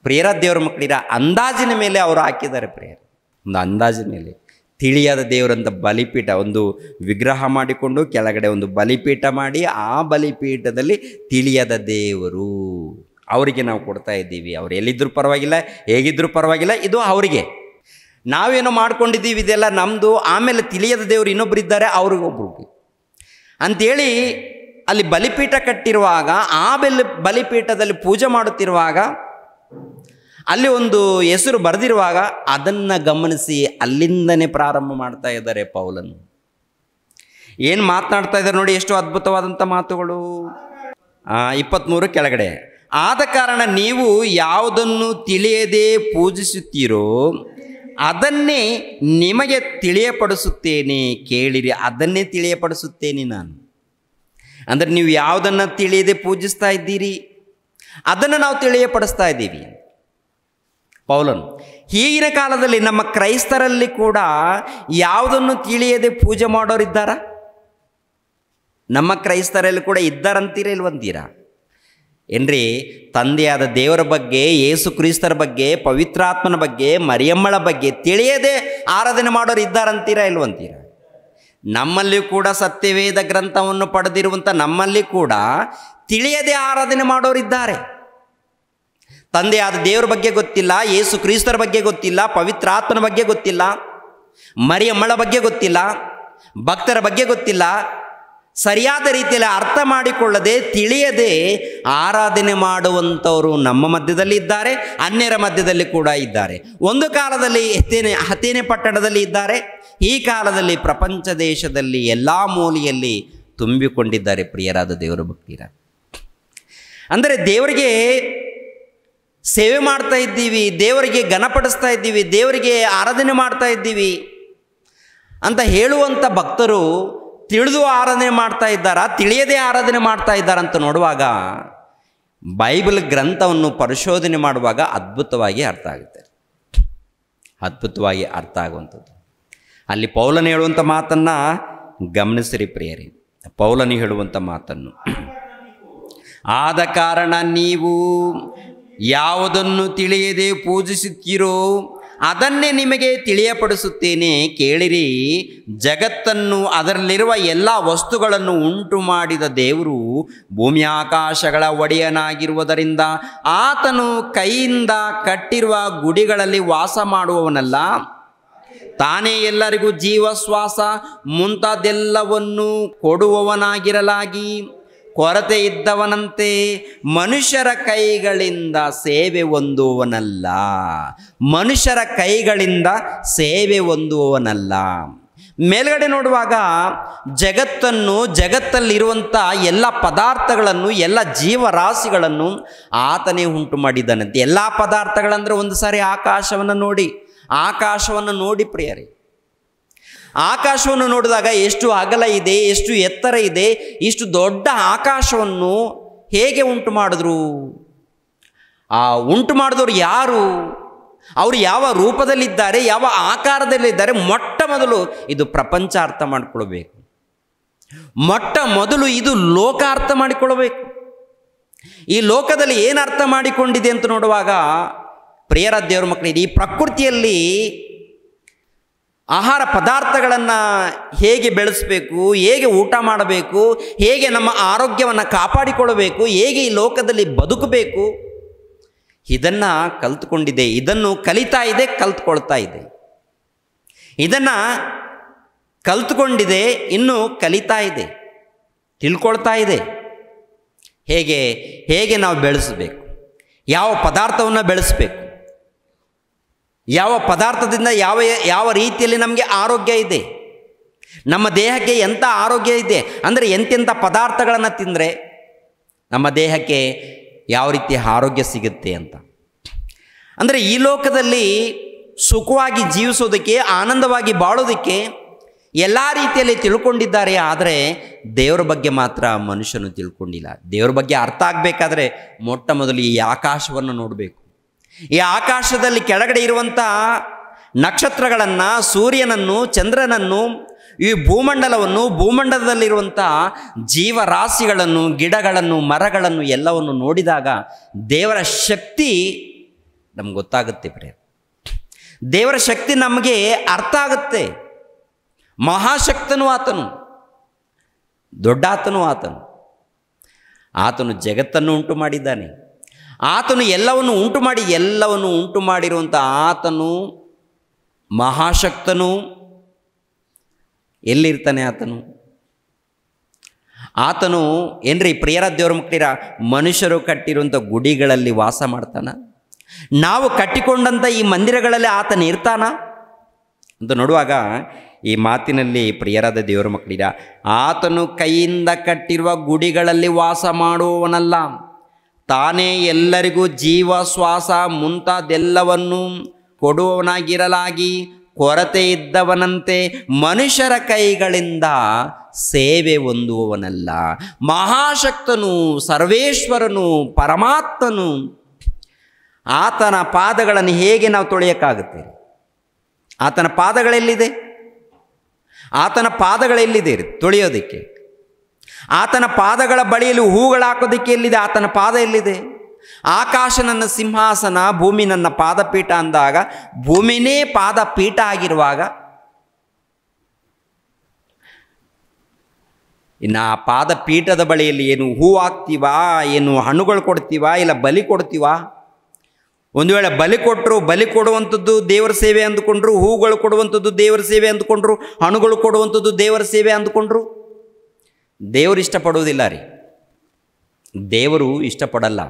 ಪ್ರಿಯರ ದೇವರ ಮಕ್ಕಳಿರ ಅಂದಾಜಿನ ಮೇಲೆ ಅವರು ಹಾಕಿದ್ದಾರೆ. ಪ್ರಿಯರ ಒಂದು ಅಂದಾಜಿನ ಮೇಲೆ ತಿಳಿಯದ ದೇವರಂತ ಬಲಿಪೀಠ, ಒಂದು ವಿಗ್ರಹ ಮಾಡಿಕೊಂಡು ಕೆಳಗಡೆ ಒಂದು ಬಲಿಪೀಠ ಮಾಡಿ, ಆ ಬಲಿಪೀಠದಲ್ಲಿ ತಿಳಿಯದ ದೇವರು ಅವರಿಗೆ ನಾವು ಕೊಡ್ತಾ ಇದ್ದೀವಿ. ಅವ್ರು ಎಲ್ಲಿದ್ದರೂ ಪರವಾಗಿಲ್ಲ, ಹೇಗಿದ್ದರೂ ಪರವಾಗಿಲ್ಲ, ಇದು ಅವರಿಗೆ. ನಾವೇನೋ ಮಾಡ್ಕೊಂಡಿದ್ದೀವಿ, ಇದೆಲ್ಲ ನಮ್ಮದು. ಆಮೇಲೆ ತಿಳಿಯದ ದೇವರು ಇನ್ನೊಬ್ರು ಇದ್ದಾರೆ, ಅವ್ರಿಗೊಬ್ರು ಅಂಥೇಳಿ ಅಲ್ಲಿ ಬಲಿಪೀಠ ಕಟ್ಟಿರುವಾಗ, ಆ ಬಲಿಪೀಠದಲ್ಲಿ ಪೂಜೆ ಮಾಡುತ್ತಿರುವಾಗ ಅಲ್ಲಿ ಒಂದು ಹೆಸರು ಬರೆದಿರುವಾಗ ಅದನ್ನು ಗಮನಿಸಿ ಅಲ್ಲಿಂದನೇ ಪ್ರಾರಂಭ ಮಾಡ್ತಾ ಇದ್ದಾರೆ ಪೌಲನು. ಏನು ಮಾತನಾಡ್ತಾ ಇದ್ದಾರೆ ನೋಡಿ, ಎಷ್ಟು ಅದ್ಭುತವಾದಂಥ ಮಾತುಗಳು. 23 ಕೆಳಗಡೆ, ಆದ ಕಾರಣ ನೀವು ಯಾವುದನ್ನು ತಿಳಿಯದೆ ಪೂಜಿಸುತ್ತೀರೋ ಅದನ್ನೇ ನಿಮಗೆ ತಿಳಿಯಪಡಿಸುತ್ತೇನೆ, ಕೇಳಿರಿ, ಅದನ್ನೇ ತಿಳಿಯಪಡಿಸುತ್ತೇನೆ ನಾನು. ಅಂದರೆ ನೀವು ಯಾವುದನ್ನು ತಿಳಿಯದೆ ಪೂಜಿಸ್ತಾ ಇದ್ದೀರಿ ಅದನ್ನು ನಾವು ತಿಳಿಯಪಡಿಸ್ತಾ ಇದ್ದೀವಿ ಪೌಲನು. ಈಗಿನ ಕಾಲದಲ್ಲಿ ನಮ್ಮ ಕ್ರೈಸ್ತರಲ್ಲಿ ಕೂಡ ಯಾವುದನ್ನು ತಿಳಿಯದೆ ಪೂಜೆ ಮಾಡೋರಿದ್ದಾರ? ನಮ್ಮ ಕ್ರೈಸ್ತರಲ್ಲಿ ಕೂಡ ಇದ್ದಾರಂತೀರ ಇಲ್ವಂತೀರಾ? ಏನ್ರಿ, ತಂದೆಯಾದ ದೇವರ ಬಗ್ಗೆ, ಯೇಸು ಕ್ರಿಸ್ತರ ಬಗ್ಗೆ, ಪವಿತ್ರಾತ್ಮನ ಬಗ್ಗೆ, ಮರಿಯಮ್ಮಳ ಬಗ್ಗೆ ತಿಳಿಯದೆ ಆರಾಧನೆ ಮಾಡೋರು ಇದ್ದಾರಂತೀರಾ ಇಲ್ವಂತೀರಾ? ನಮ್ಮಲ್ಲಿ ಕೂಡ ಸತ್ಯವೇದ ಗ್ರಂಥವನ್ನು ಪಡೆದಿರುವಂಥ ನಮ್ಮಲ್ಲಿ ಕೂಡ ತಿಳಿಯದೆ ಆರಾಧನೆ ಮಾಡೋರಿದ್ದಾರೆ. ತಂದೆಯಾದ ದೇವರ ಬಗ್ಗೆ ಗೊತ್ತಿಲ್ಲ, ಯೇಸು ಕ್ರಿಸ್ತರ ಬಗ್ಗೆ ಗೊತ್ತಿಲ್ಲ, ಪವಿತ್ರಾತ್ಮನ ಬಗ್ಗೆ ಗೊತ್ತಿಲ್ಲ, ಮರಿಯಮ್ಮಳ ಬಗ್ಗೆ ಗೊತ್ತಿಲ್ಲ, ಭಕ್ತರ ಬಗ್ಗೆ ಗೊತ್ತಿಲ್ಲ. ಸರಿಯಾದ ರೀತಿಯಲ್ಲಿ ಅರ್ಥ ಮಾಡಿಕೊಳ್ಳದೆ ತಿಳಿಯದೆ ಆರಾಧನೆ ಮಾಡುವಂಥವರು ನಮ್ಮ ಮಧ್ಯದಲ್ಲಿ ಇದ್ದಾರೆ, ಅನ್ಯರ ಮಧ್ಯದಲ್ಲಿ ಕೂಡ ಇದ್ದಾರೆ. ಒಂದು ಕಾಲದಲ್ಲಿ ಅಥೇನೆ ಪಟ್ಟಣದಲ್ಲಿ ಇದ್ದಾರೆ, ಈ ಕಾಲದಲ್ಲಿ ಪ್ರಪಂಚ ದೇಶದಲ್ಲಿ ಎಲ್ಲ ಮೂಲೆಯಲ್ಲಿ ತುಂಬಿಕೊಂಡಿದ್ದಾರೆ ಪ್ರಿಯರಾದ ದೇವರ ಭಕ್ತಿರ. ಅಂದರೆ ದೇವರಿಗೆ ಸೇವೆ ಮಾಡ್ತಾ ಇದ್ದೀವಿ, ದೇವರಿಗೆ ಘನಪಡಿಸ್ತಾ ಇದ್ದೀವಿ, ದೇವರಿಗೆ ಆರಾಧನೆ ಮಾಡ್ತಾ ಇದ್ದೀವಿ ಅಂತ ಹೇಳುವಂಥ ಭಕ್ತರು ತಿಳಿದು ಆರಾಧನೆ ಮಾಡ್ತಾ ಇದ್ದಾರಾ, ತಿಳಿಯದೆ ಆರಾಧನೆ ಮಾಡ್ತಾ ಇದ್ದಾರಂತ ನೋಡುವಾಗ ಬೈಬಲ್ ಗ್ರಂಥವನ್ನು ಪರಿಶೋಧನೆ ಮಾಡುವಾಗ ಅದ್ಭುತವಾಗಿ ಅರ್ಥ ಆಗುತ್ತೆ, ಅದ್ಭುತವಾಗಿ ಅರ್ಥ ಆಗುವಂಥದ್ದು. ಅಲ್ಲಿ ಪೌಲನು ಹೇಳುವಂಥ ಮಾತನ್ನು ಗಮನಿಸಿರಿ ಪ್ರಿಯರೇ. ಪೌಲನು ಹೇಳುವಂಥ ಮಾತನ್ನು, ಆದ ಕಾರಣ ನೀವು ಯಾವುದನ್ನು ತಿಳಿಯದೆ ಪೂಜಿಸುತ್ತೀರೋ ಅದನ್ನೇ ನಿಮಗೆ ತಿಳಿಯಪಡಿಸುತ್ತೇನೆ, ಕೇಳಿರಿ. ಜಗತ್ತನ್ನು ಅದರಲ್ಲಿರುವ ಎಲ್ಲ ವಸ್ತುಗಳನ್ನು ಉಂಟು ಮಾಡಿದ ದೇವರು ಭೂಮಿ ಆಕಾಶಗಳ ಒಡೆಯನಾಗಿರುವುದರಿಂದ ಆತನು ಕೈಯಿಂದ ಕಟ್ಟಿರುವ ಗುಡಿಗಳಲ್ಲಿ ವಾಸ ಮಾಡುವವನಲ್ಲ, ತಾನೇ ಎಲ್ಲರಿಗೂ ಜೀವ ಶ್ವಾಸ ಮುಂತಾದೆಲ್ಲವನ್ನು ಕೊಡುವವನಾಗಿರಲಾಗಿ ಕೊರತೆ ಇದ್ದವನಂತೆ ಮನುಷ್ಯರ ಕೈಗಳಿಂದ ಸೇವೆ ಹೊಂದುವವನಲ್ಲ, ಮನುಷ್ಯರ ಕೈಗಳಿಂದ ಸೇವೆ ಹೊಂದುವವನಲ್ಲ. ಮೇಲ್ಗಡೆ ನೋಡುವಾಗ ಜಗತ್ತಲ್ಲಿರುವಂಥ ಎಲ್ಲ ಪದಾರ್ಥಗಳನ್ನು, ಎಲ್ಲ ಜೀವರಾಶಿಗಳನ್ನು ಆತನೇ ಉಂಟು ಮಾಡಿದ್ದಾನಂತೆ. ಎಲ್ಲ ಪದಾರ್ಥಗಳಂದರೆ ಒಂದು ಸಾರಿ ಆಕಾಶವನ್ನು ನೋಡಿ ಪ್ರಿಯರೇ. ಆಕಾಶವನ್ನು ನೋಡಿದಾಗ ಎಷ್ಟು ಅಗಲ ಇದೆ, ಎಷ್ಟು ಎತ್ತರ ಇದೆ, ಇಷ್ಟು ದೊಡ್ಡ ಆಕಾಶವನ್ನು ಹೇಗೆ ಉಂಟು ಮಾಡಿದ್ರು? ಆ ಉಂಟು ಮಾಡಿದವರು ಯಾರು? ಅವರು ಯಾವ ರೂಪದಲ್ಲಿದ್ದಾರೆ, ಯಾವ ಆಕಾರದಲ್ಲಿದ್ದಾರೆ? ಮೊಟ್ಟ ಮೊದಲು ಇದು ಪ್ರಪಂಚ ಅರ್ಥ ಮಾಡಿಕೊಳ್ಬೇಕು. ಮೊಟ್ಟ ಮೊದಲು ಇದು ಲೋಕ ಅರ್ಥ ಮಾಡಿಕೊಳ್ಳಬೇಕು. ಈ ಲೋಕದಲ್ಲಿ ಏನು ಅರ್ಥ ಮಾಡಿಕೊಂಡಿದೆ ಅಂತ ನೋಡುವಾಗ ಪ್ರಿಯರ ದೇವರ ಮಕ್ಕಳಿಗೆ, ಈ ಪ್ರಕೃತಿಯಲ್ಲಿ ಆಹಾರ ಪದಾರ್ಥಗಳನ್ನು ಹೇಗೆ ಬೆಳೆಸಬೇಕು, ಹೇಗೆ ಊಟ ಮಾಡಬೇಕು, ಹೇಗೆ ನಮ್ಮ ಆರೋಗ್ಯವನ್ನು ಕಾಪಾಡಿಕೊಳ್ಳಬೇಕು, ಹೇಗೆ ಈ ಲೋಕದಲ್ಲಿ ಬದುಕಬೇಕು, ಇದನ್ನು ಕಲ್ತ್ಕೊಂಡಿದೆ. ಇದನ್ನು ಕಲಿತಾ ಇದೆ, ಕಲ್ತ್ಕೊಳ್ತಾ ಇದೆ. ಇದನ್ನು ಕಲ್ತ್ಕೊಂಡಿದೆ, ಇನ್ನೂ ಕಲಿತಾ ಇದೆ, ತಿಳ್ಕೊಳ್ತಾ ಇದೆ. ಹೇಗೆ ನಾವು ಬೆಳೆಸಬೇಕು, ಯಾವ ಪದಾರ್ಥವನ್ನು ಬೆಳೆಸಬೇಕು, ಯಾವ ಪದಾರ್ಥದಿಂದ ಯಾವ ರೀತಿಯಲ್ಲಿ ನಮಗೆ ಆರೋಗ್ಯ ಇದೆ, ನಮ್ಮ ದೇಹಕ್ಕೆ ಎಂಥ ಆರೋಗ್ಯ ಇದೆ, ಅಂದರೆ ಎಂತೆಂಥ ಪದಾರ್ಥಗಳನ್ನು ತಿಂದರೆ ನಮ್ಮ ದೇಹಕ್ಕೆ ಯಾವ ರೀತಿಯ ಆರೋಗ್ಯ ಸಿಗುತ್ತೆ ಅಂತ. ಅಂದರೆ ಈ ಲೋಕದಲ್ಲಿ ಸುಖವಾಗಿ ಜೀವಿಸೋದಕ್ಕೆ, ಆನಂದವಾಗಿ ಬಾಳೋದಕ್ಕೆ ಎಲ್ಲ ರೀತಿಯಲ್ಲಿ ತಿಳ್ಕೊಂಡಿದ್ದಾರೆ. ಆದರೆ ದೇವರ ಬಗ್ಗೆ ಮಾತ್ರ ಮನುಷ್ಯನು ತಿಳ್ಕೊಂಡಿಲ್ಲ. ದೇವರ ಬಗ್ಗೆ ಅರ್ಥ ಆಗಬೇಕಾದ್ರೆ ಮೊಟ್ಟ ಮೊದಲು ಈ ಆಕಾಶವನ್ನು ನೋಡಬೇಕು. ಈ ಆಕಾಶದಲ್ಲಿ ಕೆಳಗಡೆ ಇರುವಂಥ ನಕ್ಷತ್ರಗಳನ್ನು, ಸೂರ್ಯನನ್ನು, ಚಂದ್ರನನ್ನು, ಈ ಭೂಮಂಡಲವನ್ನು, ಭೂಮಂಡಲದಲ್ಲಿರುವಂಥ ಜೀವರಾಶಿಗಳನ್ನು, ಗಿಡಗಳನ್ನು, ಮರಗಳನ್ನು ಎಲ್ಲವನ್ನು ನೋಡಿದಾಗ ದೇವರ ಶಕ್ತಿ ನಮ್ಗೆ ಗೊತ್ತಾಗುತ್ತೆ ಪ್ರಿಯ. ದೇವರ ಶಕ್ತಿ ನಮಗೆ ಅರ್ಥ ಆಗುತ್ತೆ. ಮಹಾಶಕ್ತನು ಆತನು, ದೊಡ್ಡಾತನು ಆತನು ಜಗತ್ತನ್ನು ಉಂಟು ಮಾಡಿದ್ದಾನೆ. ಆತನು ಎಲ್ಲವನ್ನು ಉಂಟು ಮಾಡಿರುವಂಥ ಆತನು ಮಹಾಶಕ್ತನು. ಎಲ್ಲಿರ್ತಾನೆ ಆತನು ಏನ್ರಿ ಪ್ರಿಯರ ದೇವರ ಮಕ್ಕಳಿರ, ಮನುಷ್ಯರು ಕಟ್ಟಿರುವಂಥ ಗುಡಿಗಳಲ್ಲಿ ವಾಸ ಮಾಡ್ತಾನ? ನಾವು ಕಟ್ಟಿಕೊಂಡಂಥ ಈ ಮಂದಿರಗಳಲ್ಲಿ ಆತನು ಇರ್ತಾನ ಅಂತ ನೋಡುವಾಗ ಈ ಮಾತಿನಲ್ಲಿ ಪ್ರಿಯರಾದ ದೇವರ ಮಕ್ಕಳಿರ, ಆತನು ಕೈಯಿಂದ ಕಟ್ಟಿರುವ ಗುಡಿಗಳಲ್ಲಿ ವಾಸ ಮಾಡುವವನಲ್ಲ, ತಾನೇ ಎಲ್ಲರಿಗೂ ಜೀವ ಶ್ವಾಸ ಮುಂತಾದೆಲ್ಲವನ್ನು ಕೊಡುವವನಾಗಿರಲಾಗಿ ಕೊರತೆ ಇದ್ದವನಂತೆ ಮನುಷ್ಯರ ಕೈಗಳಿಂದ ಸೇವೆ ಹೊಂದುವವನಲ್ಲ. ಮಹಾಶಕ್ತನು, ಸರ್ವೇಶ್ವರನು, ಪರಮಾತ್ಮನು, ಆತನ ಪಾದಗಳನ್ನು ಹೇಗೆ ನಾವು ತೊಳೆಯೋಕ್ಕಾಗುತ್ತೆ? ಆತನ ಪಾದಗಳೆಲ್ಲಿದೆ? ತೊಳೆಯೋದಕ್ಕೆ? ಆತನ ಪಾದಗಳ ಬಳಿಯಲ್ಲಿ ಹೂಗಳು ಹಾಕೋದಕ್ಕೆ ಎಲ್ಲಿದೆ? ಆತನ ಪಾದ ಎಲ್ಲಿದೆ? ಆಕಾಶ ನನ್ನ ಸಿಂಹಾಸನ, ಭೂಮಿ ನನ್ನ ಪಾದಪೀಠ ಅಂದಾಗ, ಭೂಮಿನೇ ಪಾದಪೀಠ ಆಗಿರುವಾಗ ಇನ್ನು ಆ ಪಾದ ಪೀಠದ ಬಳಿಯಲ್ಲಿ ಏನು ಹೂ ಹಾಕ್ತೀವಾ, ಏನು ಹಣ್ಣುಗಳು ಕೊಡ್ತೀವಾ, ಇಲ್ಲ ಬಲಿ ಕೊಡ್ತೀವಾ? ಒಂದು ವೇಳೆ ಬಲಿ ಕೊಟ್ಟರು, ಬಲಿ ಕೊಡುವಂಥದ್ದು ದೇವರ ಸೇವೆ ಅಂದುಕೊಂಡ್ರು, ಹೂಗಳು ಕೊಡುವಂಥದ್ದು ದೇವರ ಸೇವೆ ಅಂದುಕೊಂಡ್ರು, ಹಣ್ಣುಗಳು ಕೊಡುವಂಥದ್ದು ದೇವರ ಸೇವೆ ಅಂದುಕೊಂಡ್ರು. ದೇವರು ಇಷ್ಟಪಡುವುದಿಲ್ಲ ರೀ, ದೇವರು ಇಷ್ಟಪಡಲ್ಲ.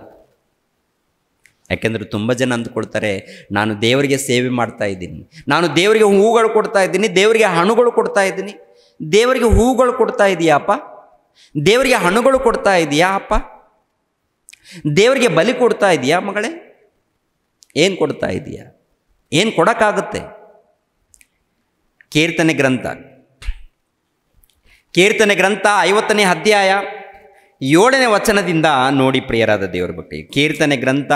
ಯಾಕೆಂದರೆ ತುಂಬ ಜನ ಅಂದುಕೊಳ್ತಾರೆ, ನಾನು ದೇವರಿಗೆ ಸೇವೆ ಮಾಡ್ತಾ ಇದ್ದೀನಿ, ನಾನು ದೇವರಿಗೆ ಹೂಗಳು ಕೊಡ್ತಾ ಇದ್ದೀನಿ, ದೇವರಿಗೆ ಹಣ್ಣುಗಳು ಕೊಡ್ತಾ ಇದ್ದೀನಿ. ದೇವರಿಗೆ ಹೂಗಳು ಕೊಡ್ತಾ ಇದೆಯಾ ಅಪ್ಪ? ದೇವರಿಗೆ ಹಣ್ಣುಗಳು ಕೊಡ್ತಾ ಇದೆಯಾ ಅಪ್ಪ? ದೇವರಿಗೆ ಬಲಿ ಕೊಡ್ತಾ ಇದೆಯಾ ಮಗಳೇ? ಏನು ಕೊಡ್ತಾ ಇದೆಯಾ? ಏನು ಕೊಡೋಕ್ಕಾಗುತ್ತೆ? ಕೀರ್ತನೆ ಗ್ರಂಥ 50ನೇ ಅಧ್ಯಾಯ 7ನೇ ವಚನದಿಂದ ನೋಡಿ ಪ್ರಿಯರಾದ ದೇವರ ಬಗ್ಗೆ. ಕೀರ್ತನೆ ಗ್ರಂಥ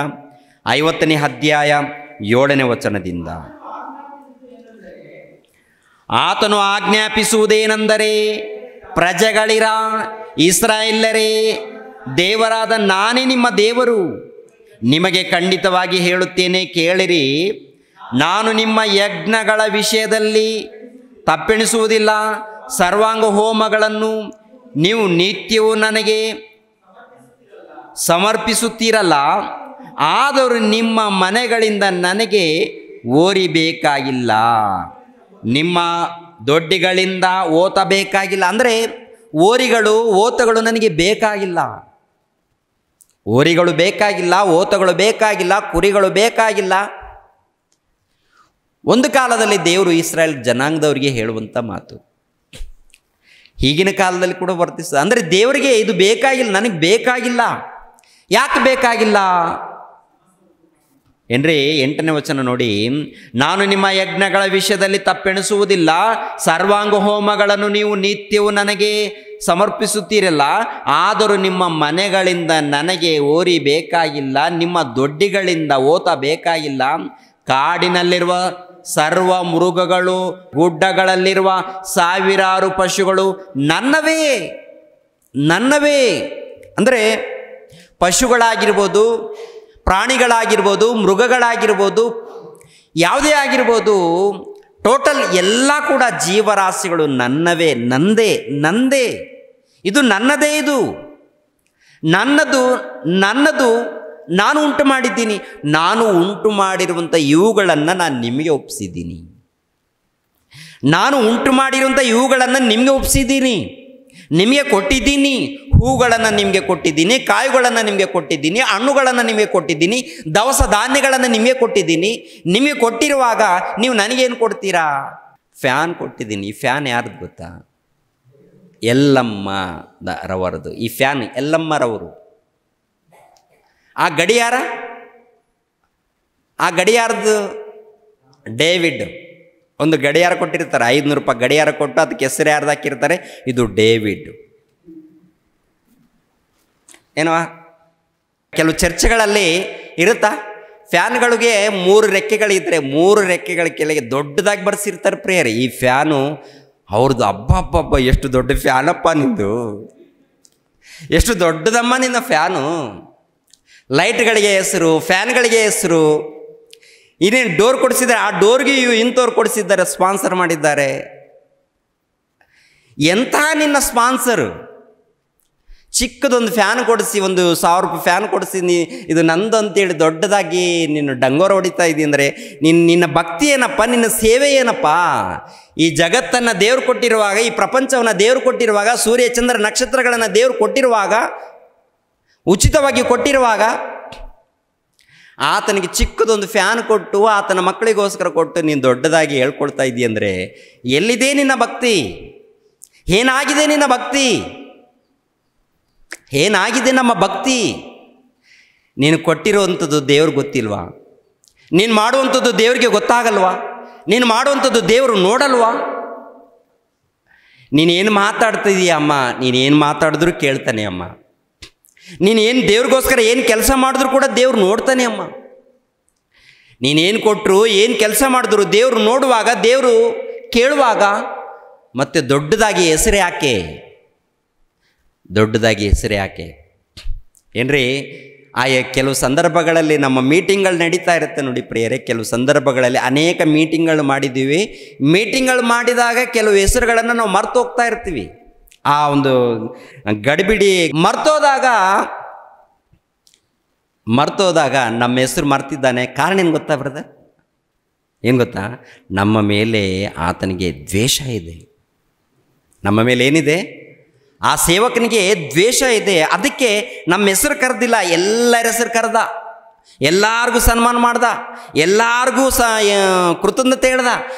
50ನೇ ಅಧ್ಯಾಯ 7ನೇ ವಚನದಿಂದ, ಆತನು ಆಜ್ಞಾಪಿಸುವುದೇನೆಂದರೆ, ಪ್ರಜೆಗಳಿರ ಇಸ್ರಾಯೇಲ್ಯರೇ, ದೇವರಾದ ನಾನೇ ನಿಮ್ಮ ದೇವರು. ನಿಮಗೆ ಖಂಡಿತವಾಗಿ ಹೇಳುತ್ತೇನೆ, ಕೇಳಿರಿ. ನಾನು ನಿಮ್ಮ ಯಜ್ಞಗಳ ವಿಷಯದಲ್ಲಿ ತಪ್ಪೆಣಿಸುವುದಿಲ್ಲ. ಸರ್ವಾಂಗ ಹೋಮಗಳನ್ನು ನೀವು ನಿತ್ಯವೂ ನನಗೆ ಸಮರ್ಪಿಸುತ್ತೀರಲ್ಲ, ಆದರೂ ನಿಮ್ಮ ಮನೆಗಳಿಂದ ನನಗೆ ಓರಿಬೇಕಾಗಿಲ್ಲ, ನಿಮ್ಮ ದೊಡ್ಡಿಗಳಿಂದ ಓತ ಬೇಕಾಗಿಲ್ಲ. ಅಂದರೆ ಓರಿಗಳು ಓತಗಳು ನನಗೆ ಬೇಕಾಗಿಲ್ಲ. ಓರಿಗಳು ಬೇಕಾಗಿಲ್ಲ, ಓತಗಳು ಬೇಕಾಗಿಲ್ಲ, ಕುರಿಗಳು ಬೇಕಾಗಿಲ್ಲ. ಒಂದು ಕಾಲದಲ್ಲಿ ದೇವರು ಇಸ್ರಾಯೇಲ್ ಜನಾಂಗದವರಿಗೆ ಹೇಳುವಂಥ ಮಾತು ಈಗಿನ ಕಾಲದಲ್ಲಿ ಕೂಡ ವರ್ತಿಸ್ತದೆ. ಅಂದರೆ ದೇವರಿಗೆ ಇದು ಬೇಕಾಗಿಲ್ಲ, ನನಗೆ ಬೇಕಾಗಿಲ್ಲ. ಯಾಕೆ ಬೇಕಾಗಿಲ್ಲ ಏನ್ರಿ? 8ನೇ ವಚನ ನೋಡಿ, ನಾನು ನಿಮ್ಮ ಯಜ್ಞಗಳ ವಿಷಯದಲ್ಲಿ ತಪ್ಪೆಣಿಸುವುದಿಲ್ಲ. ಸರ್ವಾಂಗ ಹೋಮಗಳನ್ನು ನೀವು ನಿತ್ಯವೂ ನನಗೆ ಸಮರ್ಪಿಸುತ್ತೀರಲ್ಲ, ಆದರೂ ನಿಮ್ಮ ಮನೆಗಳಿಂದ ನನಗೆ ಓರಿ ಬೇಕಾಗಿಲ್ಲ, ನಿಮ್ಮ ದೊಡ್ಡಿಗಳಿಂದ ಓತ ಬೇಕಾಗಿಲ್ಲ. ಕಾಡಿನಲ್ಲಿರುವ ಸರ್ವ ಮೃಗಗಳು, ಗುಡ್ಡಗಳಲ್ಲಿರುವ ಸಾವಿರಾರು ಪಶುಗಳು ನನ್ನವೇ. ಅಂದರೆ ಪಶುಗಳಾಗಿರ್ಬೋದು, ಪ್ರಾಣಿಗಳಾಗಿರ್ಬೋದು, ಮೃಗಗಳಾಗಿರ್ಬೋದು, ಯಾವುದೇ ಆಗಿರ್ಬೋದು, ಟೋಟಲ್ ಎಲ್ಲ ಕೂಡ ಜೀವರಾಶಿಗಳು ನನ್ನವೇ, ನಂದೇ. ಇದು ನನ್ನದೇ, ಇದು ನನ್ನದು, ನಾನು ಉಂಟು ಮಾಡಿದ್ದೀನಿ. ನಾನು ಉಂಟು ಮಾಡಿರುವಂಥ ಇವುಗಳನ್ನು ನಾನು ನಿಮಗೆ ಒಪ್ಪಿಸಿದ್ದೀನಿ. ನಾನು ಉಂಟು ಮಾಡಿರುವಂಥ ಇವುಗಳನ್ನು ನಿಮಗೆ ಒಪ್ಪಿಸಿದ್ದೀನಿ, ನಿಮಗೆ ಕೊಟ್ಟಿದ್ದೀನಿ. ಹೂಗಳನ್ನು ನಿಮಗೆ ಕೊಟ್ಟಿದ್ದೀನಿ, ಕಾಯುಗಳನ್ನು ನಿಮಗೆ ಕೊಟ್ಟಿದ್ದೀನಿ, ಹಣ್ಣುಗಳನ್ನು ನಿಮಗೆ ಕೊಟ್ಟಿದ್ದೀನಿ, ದವಸ ಧಾನ್ಯಗಳನ್ನು ನಿಮಗೆ ಕೊಟ್ಟಿದ್ದೀನಿ. ನಿಮಗೆ ಕೊಟ್ಟಿರುವಾಗ ನೀವು ನನಗೇನು ಕೊಡ್ತೀರಾ? ಫ್ಯಾನ್ ಕೊಟ್ಟಿದ್ದೀನಿ. ಈ ಫ್ಯಾನ್ ಯಾರ್ದು ಗೊತ್ತಾ? ಎಲ್ಲಮ್ಮರವರದು. ಈ ಫ್ಯಾನ್ ಎಲ್ಲಮ್ಮರವರು. ಆ ಗಡಿಯಾರದ್ದು ಡೇವಿಡ್. ಒಂದು ಗಡಿಯಾರ ಕೊಟ್ಟಿರ್ತಾರೆ, 500 ರೂಪಾಯಿ ಗಡಿಯಾರ ಕೊಟ್ಟು ಅದಕ್ಕೆ ಹೆಸರು ಯಾರ್ದು ಹಾಕಿರ್ತಾರೆ? ಇದು ಡೇವಿಡ್. ಏನೋ ಕೆಲವು ಚರ್ಚ್ಗಳಲ್ಲಿ ಇರುತ್ತಾ, ಫ್ಯಾನ್ಗಳಿಗೆ 3 ರೆಕ್ಕೆಗಳಿದ್ದರೆ 3 ರೆಕ್ಕೆಗಳ ಕೆಳಗೆ ದೊಡ್ಡದಾಗಿ ಬರ್ಸಿರ್ತಾರೆ ಪ್ರೇಯರ್. ಈ ಫ್ಯಾನು ಅವ್ರದ್ದು. ಹಬ್ಬ ಎಷ್ಟು ದೊಡ್ಡ ಫ್ಯಾನಪ್ಪ ನಿಂದು, ಎಷ್ಟು ದೊಡ್ಡದಮ್ಮ ನಿನ್ನ ಫ್ಯಾನು. ಲೈಟ್ಗಳಿಗೆ ಹೆಸರು, ಫ್ಯಾನ್ಗಳಿಗೆ ಹೆಸರು. ಇನ್ನೇನು ಡೋರ್ ಕೊಡಿಸಿದ್ದಾರೆ, ಆ ಡೋರ್ಗೆ ಇಂಥವ್ರು ಕೊಡಿಸಿದ್ದಾರೆ, ಸ್ಪಾನ್ಸರ್ ಮಾಡಿದ್ದಾರೆ. ಎಂಥ ನಿನ್ನ ಸ್ಪಾನ್ಸರು? ಚಿಕ್ಕದೊಂದು ಫ್ಯಾನ್ ಕೊಡಿಸಿ, 1,000 ರೂಪಾಯಿ ಫ್ಯಾನ್ ಕೊಡಿಸಿ, ಇದು ನಂದು ಅಂತೇಳಿ ದೊಡ್ಡದಾಗಿ ನೀನು ಡಂಗೋರ ಹೊಡಿತಾ ಇದ್ದೀ ಅಂದರೆ ನಿನ್ನ ಭಕ್ತಿ ಏನಪ್ಪ? ನಿನ್ನ ಸೇವೆ ಏನಪ್ಪ? ಈ ಜಗತ್ತನ್ನು ದೇವರು ಕೊಟ್ಟಿರುವಾಗ, ಈ ಪ್ರಪಂಚವನ್ನು ದೇವರು ಕೊಟ್ಟಿರುವಾಗ, ಸೂರ್ಯ ಚಂದ್ರ ನಕ್ಷತ್ರಗಳನ್ನು ದೇವರು ಕೊಟ್ಟಿರುವಾಗ, ಉಚಿತವಾಗಿ ಕೊಟ್ಟಿರುವಾಗ, ಆತನಿಗೆ ಚಿಕ್ಕದೊಂದು ಫ್ಯಾನ್ ಕೊಟ್ಟು ಆತನ ಮಕ್ಕಳಿಗೋಸ್ಕರ ಕೊಟ್ಟು ನೀನು ದೊಡ್ಡದಾಗಿ ಹೇಳ್ಕೊಳ್ತಾ ಇದ್ದೀ ಅಂದರೆ ಎಲ್ಲಿದೆ ನಿನ್ನ ಭಕ್ತಿ? ಏನಾಗಿದೆ ನಿನ್ನ ಭಕ್ತಿ? ಏನಾಗಿದೆ ನಮ್ಮ ಭಕ್ತಿ? ನೀನು ಕೊಟ್ಟಿರುವಂಥದ್ದು ದೇವ್ರಿಗೆ ಗೊತ್ತಿಲ್ವಾ? ನೀನು ಮಾಡುವಂಥದ್ದು ದೇವರಿಗೆ ಗೊತ್ತಾಗಲ್ವಾ? ನೀನು ಮಾಡುವಂಥದ್ದು ದೇವರು ನೋಡಲ್ವಾ? ನೀನೇನು ಮಾತಾಡ್ತಿದೀಯ ಅಮ್ಮ? ನೀನೇನು ಮಾತಾಡಿದ್ರೂ ಕೇಳ್ತಾನೆ ಅಮ್ಮ. ನೀನೇನು ದೇವ್ರಿಗೋಸ್ಕರ ಏನು ಕೆಲಸ ಮಾಡಿದ್ರು ಕೂಡ ದೇವ್ರು ನೋಡ್ತಾನೆ ಅಮ್ಮ. ನೀನೇನು ಕೊಟ್ಟರು, ಏನು ಕೆಲಸ ಮಾಡಿದ್ರು ದೇವರು ನೋಡುವಾಗ, ದೇವರು ಕೇಳುವಾಗ, ಮತ್ತೆ ದೊಡ್ಡದಾಗಿ ಹೆಸರು ಯಾಕೆ? ಏನ್ರಿ? ಕೆಲವು ಸಂದರ್ಭಗಳಲ್ಲಿ ನಮ್ಮ ಮೀಟಿಂಗ್ಗಳು ನಡೀತಾ ಇರುತ್ತೆ ನೋಡಿ ಪ್ರಿಯರೇ. ಕೆಲವು ಸಂದರ್ಭಗಳಲ್ಲಿ ಅನೇಕ ಮೀಟಿಂಗ್ಗಳು ಮಾಡಿದ್ದೀವಿ. ಮೀಟಿಂಗ್ಗಳು ಮಾಡಿದಾಗ ಕೆಲವು ಹೆಸರುಗಳನ್ನು ನಾವು ಮರ್ತು ಹೋಗ್ತಾ ಇರ್ತೀವಿ. ಆ ಒಂದು ಗಡಿಬಿಡಿ ಮರ್ತೋದಾಗ ನಮ್ಮ ಹೆಸರು ಮರ್ತಿದ್ದಾನೆ. ಕಾರಣ ಏನು ಗೊತ್ತಾ ಬ್ರದರ್? ಏನು ಗೊತ್ತಾ? ನಮ್ಮ ಮೇಲೆ ಆತನಿಗೆ ದ್ವೇಷ ಇದೆ. ನಮ್ಮ ಮೇಲೆ ಏನಿದೆ? ಆ ಸೇವಕನಿಗೆ ದ್ವೇಷ ಇದೆ. ಅದಕ್ಕೆ ನಮ್ಮ ಹೆಸರು ಕರೆದಿಲ್ಲ, ಎಲ್ಲರ ಹೆಸರು ಕರೆದ, ಎಲ್ಲರಿಗೂ ಸನ್ಮಾನ ಮಾಡ್ದ, ಎಲ್ಲರಿಗೂ ಕೃತಜ್ಞತೆ ಹೇಳ್ದ.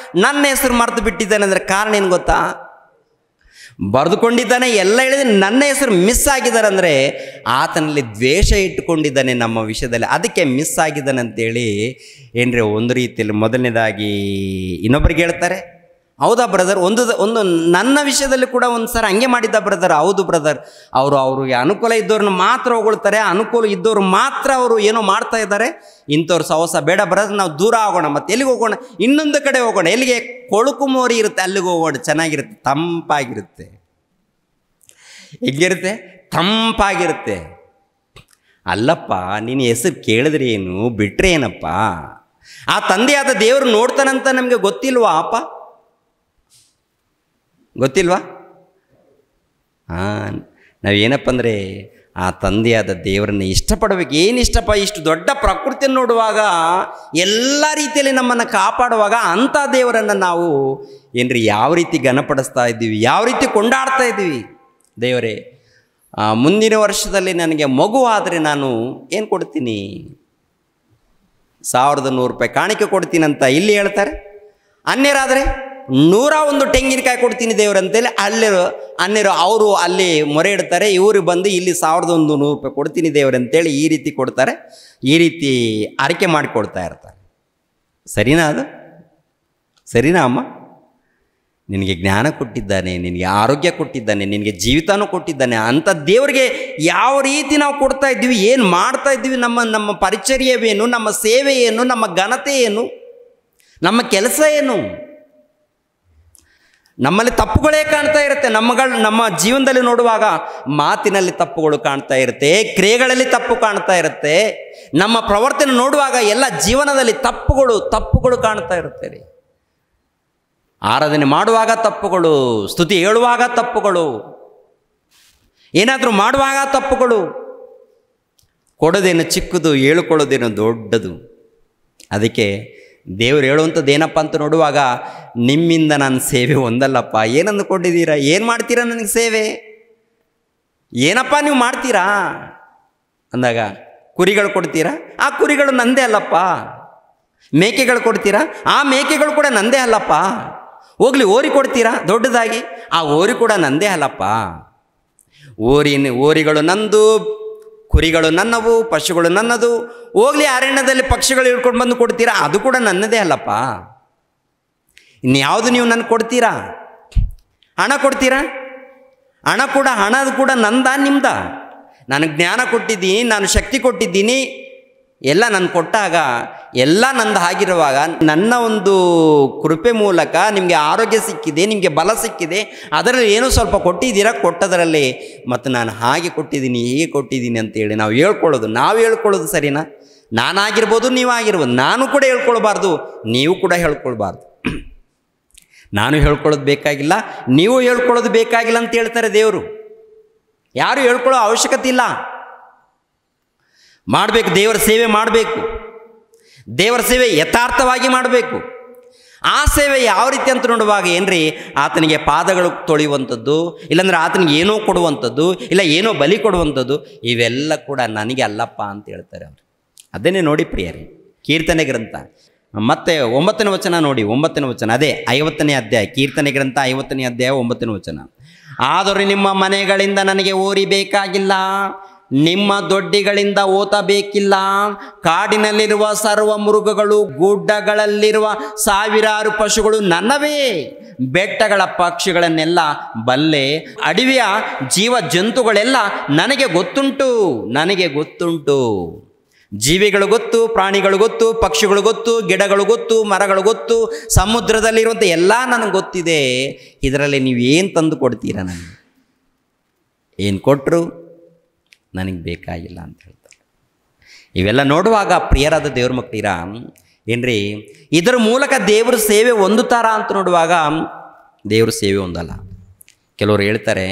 ನನ್ನ ಹೆಸರು ಮರೆತು ಬಿಟ್ಟಿದ್ದಾನೆ ಅಂದರೆ ಕಾರಣ ಏನು ಗೊತ್ತಾ? ಬರೆದುಕೊಂಡಿದ್ದಾನೆ, ಎಲ್ಲ ಹೇಳಿದ್ರೆ ನನ್ನ ಹೆಸರು ಮಿಸ್ ಆಗಿದ್ದಾರೆ ಅಂದರೆ ಆತನಲ್ಲಿ ದ್ವೇಷ ಇಟ್ಟುಕೊಂಡಿದ್ದಾನೆ ನಮ್ಮ ವಿಷಯದಲ್ಲಿ, ಅದಕ್ಕೆ ಮಿಸ್ ಆಗಿದ್ದಾನೆ ಅಂತೇಳಿ ಏನ್ರಿ ಒಂದು ರೀತಿಯಲ್ಲಿ ಮೊದಲನೇದಾಗಿ ಇನ್ನೊಬ್ಬರಿಗೆ ಹೇಳ್ತಾರೆ. ಹೌದಾ ಬ್ರದರ್? ಒಂದು ನನ್ನ ವಿಷಯದಲ್ಲಿ ಕೂಡ ಒಂದು ಸಲ ಹಂಗೆ ಮಾಡಿದ್ದ ಬ್ರದರ್. ಹೌದು ಬ್ರದರ್, ಅವ್ರಿಗೆ ಅನುಕೂಲ ಇದ್ದವ್ರನ್ನ ಮಾತ್ರ ಹೊಗಳ್ತಾರೆ, ಅನುಕೂಲ ಇದ್ದವ್ರು ಮಾತ್ರ ಅವರು ಏನೋ ಮಾಡ್ತಾ ಇದ್ದಾರೆ. ಇಂಥವ್ರು ಸಹವಾಸ ಬೇಡ ಬ್ರದರ್, ನಾವು ದೂರ ಆಗೋಣ. ಮತ್ತು ಎಲ್ಲಿಗೆ ಹೋಗೋಣ? ಇನ್ನೊಂದು ಕಡೆ ಹೋಗೋಣ. ಎಲ್ಲಿಗೆ? ಕೊಳುಕು ಮೋರಿ ಇರುತ್ತೆ, ಅಲ್ಲಿಗೆ ಹೋಗೋಣ. ಚೆನ್ನಾಗಿರುತ್ತೆ, ತಂಪಾಗಿರುತ್ತೆ. ಹೇಗಿರುತ್ತೆ? ತಂಪಾಗಿರುತ್ತೆ. ಅಲ್ಲಪ್ಪ, ನೀನು ಹೆಸರು ಕೇಳಿದ್ರೆ ಏನು, ಬಿಟ್ರೆ ಏನಪ್ಪ? ಆ ತಂದೆಯಾದ ದೇವರು ನೋಡ್ತಾನಂತ ನಮಗೆ ಗೊತ್ತಿಲ್ವಾ ಅಪ್ಪ? ಗೊತ್ತಿಲ್ವಾ? ನಾವೇನಪ್ಪ ಅಂದರೆ ಆ ತಂದೆಯಾದ ದೇವರನ್ನು ಇಷ್ಟಪಡಬೇಕು. ಏನು ಇಷ್ಟಪ್ಪ? ಇಷ್ಟು ದೊಡ್ಡ ಪ್ರಕೃತಿಯನ್ನು ನೋಡುವಾಗ, ಎಲ್ಲ ರೀತಿಯಲ್ಲಿ ನಮ್ಮನ್ನು ಕಾಪಾಡುವಾಗ ಅಂಥ ದೇವರನ್ನು ನಾವು ಏನ್ರಿ ಯಾವ ರೀತಿ ಘನಪಡಿಸ್ತಾ ಇದ್ದೀವಿ, ಯಾವ ರೀತಿ ಕೊಂಡಾಡ್ತಾ ಇದ್ದೀವಿ? ದೇವರೇ, ಮುಂದಿನ ವರ್ಷದಲ್ಲಿ ನನಗೆ ಮಗು ಆದರೆ ನಾನು ಏನು ಕೊಡ್ತೀನಿ? 1100 ರೂಪಾಯಿ ಕಾಣಿಕೆ ಕೊಡ್ತೀನಂತ ಇಲ್ಲಿ ಹೇಳ್ತಾರೆ. ಅನ್ಯರಾದರೆ 101 ತೆಂಗಿನಕಾಯಿ ಕೊಡ್ತೀನಿ ದೇವರಂತೇಳಿ ಅನ್ಯರು ಅವರು ಅಲ್ಲಿ ಮೊರೆ ಇಡ್ತಾರೆ. ಇವರು ಬಂದು ಇಲ್ಲಿ 1100 ರೂಪಾಯಿ ಕೊಡ್ತೀನಿ ದೇವರಂತೇಳಿ ಈ ರೀತಿ ಕೊಡ್ತಾರೆ, ಈ ರೀತಿ ಆರೈಕೆ ಮಾಡಿಕೊಡ್ತಾ ಇರ್ತಾರೆ. ಸರಿನಾ? ಅದು ಸರಿನಾ ಅಮ್ಮ? ನಿನಗೆ ಜ್ಞಾನ ಕೊಟ್ಟಿದ್ದಾನೆ, ನಿನಗೆ ಆರೋಗ್ಯ ಕೊಟ್ಟಿದ್ದಾನೆ, ನಿನಗೆ ಜೀವಿತಾನೂ ಕೊಟ್ಟಿದ್ದಾನೆ. ಅಂಥ ದೇವರಿಗೆ ಯಾವ ರೀತಿ ನಾವು ಕೊಡ್ತಾ ಇದ್ದೀವಿ, ಏನು ಮಾಡ್ತಾ ಇದ್ದೀವಿ, ನಮ್ಮ ಪರಿಚರ್ಯವೇನು, ನಮ್ಮ ಸೇವೆ ಏನು, ನಮ್ಮ ಘನತೆ ಏನು, ನಮ್ಮ ಕೆಲಸ ಏನು? ನಮ್ಮಲ್ಲಿ ತಪ್ಪುಗಳೇ ಕಾಣ್ತಾ ಇರುತ್ತೆ. ನಮ್ಮ ಜೀವನದಲ್ಲಿ ನೋಡುವಾಗ ಮಾತಿನಲ್ಲಿ ತಪ್ಪುಗಳು ಕಾಣ್ತಾ ಇರುತ್ತೆ, ಕ್ರಿಯೆಗಳಲ್ಲಿ ತಪ್ಪು ಕಾಣ್ತಾ ಇರುತ್ತೆ. ನಮ್ಮ ಪ್ರವರ್ತನೆ ನೋಡುವಾಗ ಎಲ್ಲ ಜೀವನದಲ್ಲಿ ತಪ್ಪುಗಳು ಕಾಣ್ತಾ ಇರುತ್ತೆ ರೀ. ಆರಾಧನೆ ಮಾಡುವಾಗ ತಪ್ಪುಗಳು, ಸ್ತುತಿ ಹೇಳುವಾಗ ತಪ್ಪುಗಳು, ಏನಾದರೂ ಮಾಡುವಾಗ ತಪ್ಪುಗಳು. ಕೊಡೋದೇನು ಚಿಕ್ಕದು, ಹೇಳ್ಕೊಳ್ಳೋದೇನು ದೊಡ್ಡದು. ಅದಕ್ಕೆ ದೇವರು ಹೇಳುವಂಥದ್ದು ಏನಪ್ಪ ಅಂತ ನೋಡುವಾಗ, ನಿಮ್ಮಿಂದ ನಾನು ಸೇವೆ ಹೊಂದಲ್ಲಪ್ಪ. ಏನಂದುಕೊಂಡಿದ್ದೀರಾ? ಏನು ಮಾಡ್ತೀರಾ ನನಗೆ ಸೇವೆ? ಏನಪ್ಪ ನೀವು ಮಾಡ್ತೀರಾ ಅಂದಾಗ, ಕುರಿಗಳು ಕೊಡ್ತೀರಾ? ಆ ಕುರಿಗಳು ನಂದೇ ಅಲ್ಲಪ್ಪ. ಮೇಕೆಗಳು ಕೊಡ್ತೀರಾ? ಆ ಮೇಕೆಗಳು ಕೂಡ ನಂದೇ ಅಲ್ಲಪ್ಪ. ಹೋಗ್ಲಿ, ಓರಿ ಕೊಡ್ತೀರಾ ದೊಡ್ಡದಾಗಿ? ಆ ಓರಿ ಕೂಡ ನಂದೇ ಅಲ್ಲಪ್ಪ. ಓರಿಗಳು ನಂದು, ಕುರಿಗಳು ನನ್ನವು, ಪಶುಗಳು ನನ್ನದು. ಹೋಗ್ಲಿ, ಅರಣ್ಯದಲ್ಲಿ ಪಕ್ಷಿಗಳು ಹಿಡ್ಕೊಂಡು ಬಂದು ಕೊಡ್ತೀರಾ? ಅದು ಕೂಡ ನನ್ನದೇ ಅಲ್ಲಪ್ಪ. ಇನ್ಯಾವುದು ನೀವು ನನಗೆ ಕೊಡ್ತೀರಾ? ಹಣ ಕೊಡ್ತೀರಾ? ಹಣದ ಕೂಡ ನಂದ ನಿಮ್ದ? ನನಗೆ ಜ್ಞಾನ ಕೊಟ್ಟಿದ್ದೀನಿ, ನಾನು ಶಕ್ತಿ ಕೊಟ್ಟಿದ್ದೀನಿ, ಎಲ್ಲ ನಾನು ಕೊಟ್ಟಾಗ, ಎಲ್ಲ ನಂದು ಆಗಿರುವಾಗ, ನನ್ನ ಒಂದು ಕೃಪೆ ಮೂಲಕ ನಿಮಗೆ ಆರೋಗ್ಯ ಸಿಕ್ಕಿದೆ, ನಿಮಗೆ ಬಲ ಸಿಕ್ಕಿದೆ, ಅದರಲ್ಲಿ ಏನೋ ಸ್ವಲ್ಪ ಕೊಟ್ಟಿದ್ದೀರಾ, ಕೊಟ್ಟದರಲ್ಲಿ ಮತ್ತು ನಾನು ಹಾಗೆ ಕೊಟ್ಟಿದ್ದೀನಿ, ಹೀಗೆ ಕೊಟ್ಟಿದ್ದೀನಿ ಅಂತೇಳಿ ನಾವು ಹೇಳ್ಕೊಳ್ಳೋದು ಸರಿನಾ? ನಾನಾಗಿರ್ಬೋದು, ನೀವಾಗಿರ್ಬೋದು. ನಾನು ಕೂಡ ಹೇಳ್ಕೊಳ್ಬಾರ್ದು, ನೀವು ಕೂಡ ಹೇಳ್ಕೊಳ್ಬಾರ್ದು. ನಾನು ಹೇಳ್ಕೊಳ್ಳೋದು ಬೇಕಾಗಿಲ್ಲ, ನೀವು ಹೇಳ್ಕೊಳ್ಳೋದು ಬೇಕಾಗಿಲ್ಲ ಅಂತ ಹೇಳ್ತಾರೆ ದೇವರು. ಯಾರು ಹೇಳ್ಕೊಳ್ಳೋ ಅವಶ್ಯಕತೆ ಇಲ್ಲ. ಮಾಡಬೇಕು, ದೇವರ ಸೇವೆ ಮಾಡಬೇಕು. ದೇವರ ಸೇವೆ ಯಥಾರ್ಥವಾಗಿ ಮಾಡಬೇಕು. ಆ ಸೇವೆ ಯಾವ ರೀತಿ ಅಂತ ನೋಡುವಾಗ ಏನ್ರಿ, ಆತನಿಗೆ ಪಾದಗಳು ತೊಳೆಯುವಂಥದ್ದು, ಇಲ್ಲಾಂದ್ರೆ ಆತನಿಗೆ ಏನೋ ಕೊಡುವಂಥದ್ದು, ಇಲ್ಲ ಏನೋ ಬಲಿ ಕೊಡುವಂಥದ್ದು, ಇವೆಲ್ಲ ಕೂಡ ನನಗೆ ಅಲ್ಲಪ್ಪ ಅಂತ ಹೇಳ್ತಾರೆ ಅವರು. ಅದನ್ನೇ ನೋಡಿ ಪ್ರಿಯರೇ, ಕೀರ್ತನೆ ಗ್ರಂಥ ಮತ್ತೆ 9ನೇ ವಚನ ನೋಡಿ. 9ನೇ ವಚನ, ಅದೇ 50ನೇ ಅಧ್ಯಾಯ, ಕೀರ್ತನೆ ಗ್ರಂಥ 50ನೇ ಅಧ್ಯಾಯ 9ನೇ ವಚನ. ಆದರೂ ನಿಮ್ಮ ಮನೆಗಳಿಂದ ನನಗೆ ಓರಿ ಬೇಕಾಗಿಲ್ಲ, ನಿಮ್ಮ ದೊಡ್ಡಿಗಳಿಂದ ಓತ ಬೇಕಿಲ್ಲ. ಕಾಡಿನಲ್ಲಿರುವ ಸರ್ವ ಮೃಗಗಳು, ಗುಡ್ಡಗಳಲ್ಲಿರುವ ಸಾವಿರಾರು ಪಶುಗಳು ನನ್ನವೇ. ಬೆಟ್ಟಗಳ ಪಕ್ಷಿಗಳನ್ನೆಲ್ಲ ಬಲ್ಲೆ, ಅಡವಿಯ ಜೀವ ಜಂತುಗಳೆಲ್ಲ ನನಗೆ ಗೊತ್ತುಂಟು. ಜೀವಿಗಳು ಗೊತ್ತು, ಪ್ರಾಣಿಗಳು ಗೊತ್ತು, ಪಕ್ಷಿಗಳು ಗೊತ್ತು, ಗಿಡಗಳು ಗೊತ್ತು, ಮರಗಳು ಗೊತ್ತು, ಸಮುದ್ರದಲ್ಲಿರುವಂಥ ಎಲ್ಲ ನನಗೆ ಗೊತ್ತಿದೆ. ಇದರಲ್ಲಿ ನೀವೇನು ತಂದು ಕೊಡ್ತೀರಾ? ನನಗೆ ಏನು ಕೊಟ್ಟರು ನನಗೆ ಬೇಕಾಗಿಲ್ಲ ಅಂತ ಹೇಳ್ತಾರೆ. ಇವೆಲ್ಲ ನೋಡುವಾಗ ಪ್ರಿಯರಾದ ದೇವ್ರ ಮಕ್ಕಳಿರ ಏನ್ರಿ, ಇದರ ಮೂಲಕ ದೇವರು ಸೇವೆ ಹೊಂದುತ್ತಾರ ಅಂತ ನೋಡುವಾಗ ದೇವರು ಸೇವೆ ಹೊಂದಲ್ಲ. ಕೆಲವರು ಹೇಳ್ತಾರೆ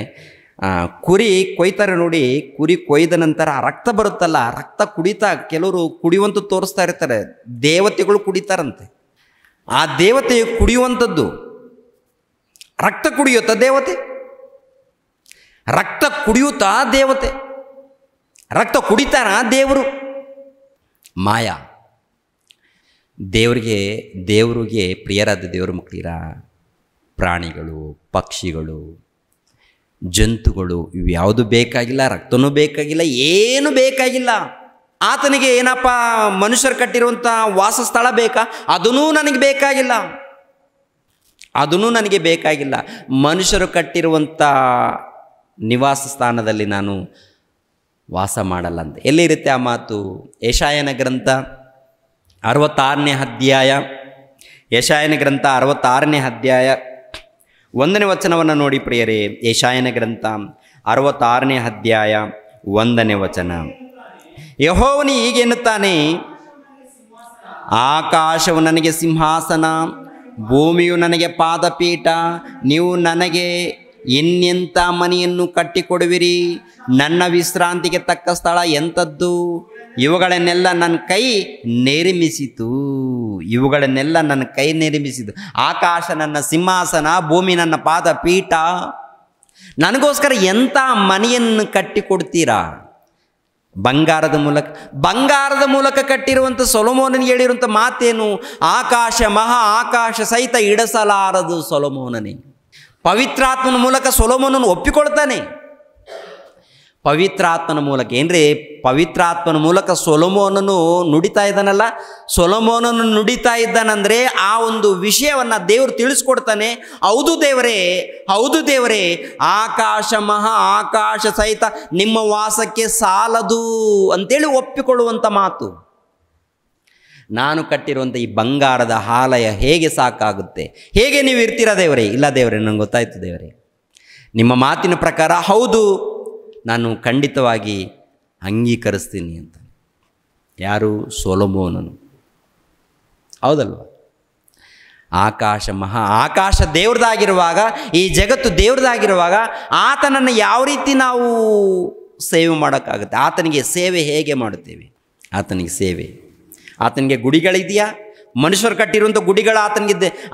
ಕುರಿ ಕೊಯ್ತಾರೆ ನೋಡಿ, ಕುರಿ ಕೊಯ್ದ ನಂತರ ರಕ್ತ ಬರುತ್ತಲ್ಲ, ರಕ್ತ ಕುಡಿತಾ ಕೆಲವರು ಕುಡಿಯುವಂಥ ತೋರಿಸ್ತಾ ಇರ್ತಾರೆ. ದೇವತೆಗಳು ಕುಡಿತಾರಂತೆ. ಆ ದೇವತೆ ಕುಡಿಯುವಂಥದ್ದು, ರಕ್ತ ಕುಡಿಯುತ್ತಾ ದೇವತೆ? ರಕ್ತ ಕುಡಿಯುತ್ತಾ ದೇವತೆ? ರಕ್ತ ಕುಡಿತಾರ ದೇವರು? ಮಾಯಾ. ದೇವರಿಗೆ ಪ್ರಿಯರಾದ ದೇವರ ಮಕ್ಕಳಿರ ಪ್ರಾಣಿಗಳು, ಪಕ್ಷಿಗಳು, ಜಂತುಗಳು ಇವ್ಯಾವುದು ಬೇಕಾಗಿಲ್ಲ, ರಕ್ತನೂ ಬೇಕಾಗಿಲ್ಲ, ಏನು ಬೇಕಾಗಿಲ್ಲ. ಆತನಿಗೆ ಏನಪ್ಪ ಮನುಷ್ಯರು ಕಟ್ಟಿರುವಂಥ ವಾಸಸ್ಥಳ ಬೇಕಾ? ಅದನ್ನೂ ನನಗೆ ಬೇಕಾಗಿಲ್ಲ, ಅದನ್ನೂ ನನಗೆ ಬೇಕಾಗಿಲ್ಲ. ಮನುಷ್ಯರು ಕಟ್ಟಿರುವಂಥ ನಿವಾಸ ಸ್ಥಾನದಲ್ಲಿ ನಾನು ವಾಸ ಮಾಡಲ್ಲ ಅಂತ. ಎಲ್ಲಿರುತ್ತೆ ಆ ಮಾತು? ಯೆಶಾಯನ ಗ್ರಂಥ 66ನೇ ಅಧ್ಯಾಯ, ಯೆಶಾಯನ ಗ್ರಂಥ 66ನೇ ಅಧ್ಯಾಯ 1ನೇ ವಚನವನ್ನು ನೋಡಿ ಪ್ರಿಯರೇ. ಯೆಶಾಯನ ಗ್ರಂಥ 66ನೇ ಅಧ್ಯಾಯ 1ನೇ ವಚನ. ಯೆಹೋವನು ಹೀಗೆನ್ನುತ್ತಾನೆ, ಆಕಾಶವು ನನಗೆ ಸಿಂಹಾಸನ, ಭೂಮಿಯು ನನಗೆ ಪಾದಪೀಠ. ನೀವು ನನಗೆ ಇನ್ನೆಂಥ ಮನೆಯನ್ನು ಕಟ್ಟಿಕೊಡುವಿರಿ? ನನ್ನ ವಿಶ್ರಾಂತಿಗೆ ತಕ್ಕ ಸ್ಥಳ ಎಂಥದ್ದು? ಇವುಗಳನ್ನೆಲ್ಲ ನನ್ನ ಕೈ ನಿರ್ಮಿಸಿತು, ಇವುಗಳನ್ನೆಲ್ಲ ನನ್ನ ಕೈ ನಿರ್ಮಿಸಿತು. ಆಕಾಶ ನನ್ನ ಸಿಂಹಾಸನ, ಭೂಮಿ ನನ್ನ ಪಾದಪೀಠ. ನನಗೋಸ್ಕರ ಎಂಥ ಮನೆಯನ್ನು ಕಟ್ಟಿಕೊಡ್ತೀರಾ? ಬಂಗಾರದ ಮೂಲಕ ಕಟ್ಟಿರುವಂಥ ಸೊಲೊಮೋನನಿಗೆ ಹೇಳಿರುವಂಥ ಮಾತೇನು? ಆಕಾಶ ಮಹಾ ಆಕಾಶ ಸಹಿತ ಇಡಸಲಾರದು ಸೊಲೊಮೋನನೇ. ಪವಿತ್ರಾತ್ಮನ ಮೂಲಕ ಸೊಲೊಮೋನನು ಒಪ್ಪಿಕೊಳ್ತಾನೆ. ಪವಿತ್ರಾತ್ಮನ ಮೂಲಕ ಏನ್ರಿ? ಪವಿತ್ರಾತ್ಮನ ಮೂಲಕ ಸೊಲೊಮೋನನು ನುಡಿತಾ ಇದ್ದಾನಲ್ಲ, ಸೊಲೊಮೋನನು ನುಡಿತಾ ಇದ್ದಾನಂದರೆ ಆ ಒಂದು ವಿಷಯವನ್ನು ದೇವರು ತಿಳಿಸ್ಕೊಡ್ತಾನೆ. ಹೌದು ದೇವರೇ, ಹೌದು ದೇವರೇ, ಆಕಾಶ ಮಹಾ ಆಕಾಶ ಸಹಿತ ನಿಮ್ಮ ವಾಸಕ್ಕೆ ಸಾಲದು ಅಂತೇಳಿ ಒಪ್ಪಿಕೊಳ್ಳುವಂಥ ಮಾತು. ನಾನು ಕಟ್ಟಿರುವಂಥ ಈ ಬಂಗಾರದ ಆಲಯ ಹೇಗೆ ಸಾಕಾಗುತ್ತೆ? ಹೇಗೆ ನೀವು ಇರ್ತೀರಾ ದೇವರೇ? ಇಲ್ಲ ದೇವರೇ, ನನಗೆ ಗೊತ್ತಾಯ್ತು ದೇವರೇ, ನಿಮ್ಮ ಮಾತಿನ ಪ್ರಕಾರ ಹೌದು, ನಾನು ಖಂಡಿತವಾಗಿ ಅಂಗೀಕರಿಸ್ತೀನಿ ಅಂತ. ಯಾರು? ಸೊಲೊಮೋನನು. ಹೌದಲ್ವ? ಆಕಾಶ ಮಹಾ ಆಕಾಶ ದೇವ್ರದಾಗಿರುವಾಗ, ಈ ಜಗತ್ತು ದೇವ್ರದಾಗಿರುವಾಗ ಆತನನ್ನು ಯಾವ ರೀತಿ ನಾವು ಸೇವೆ ಮಾಡೋಕ್ಕಾಗುತ್ತೆ? ಆತನಿಗೆ ಸೇವೆ ಹೇಗೆ ಮಾಡುತ್ತೇವೆ? ಆತನಿಗೆ ಗುಡಿಗಳಿದೆಯಾ? ಮನುಷ್ಯರು ಕಟ್ಟಿರುವಂಥ ಗುಡಿಗಳು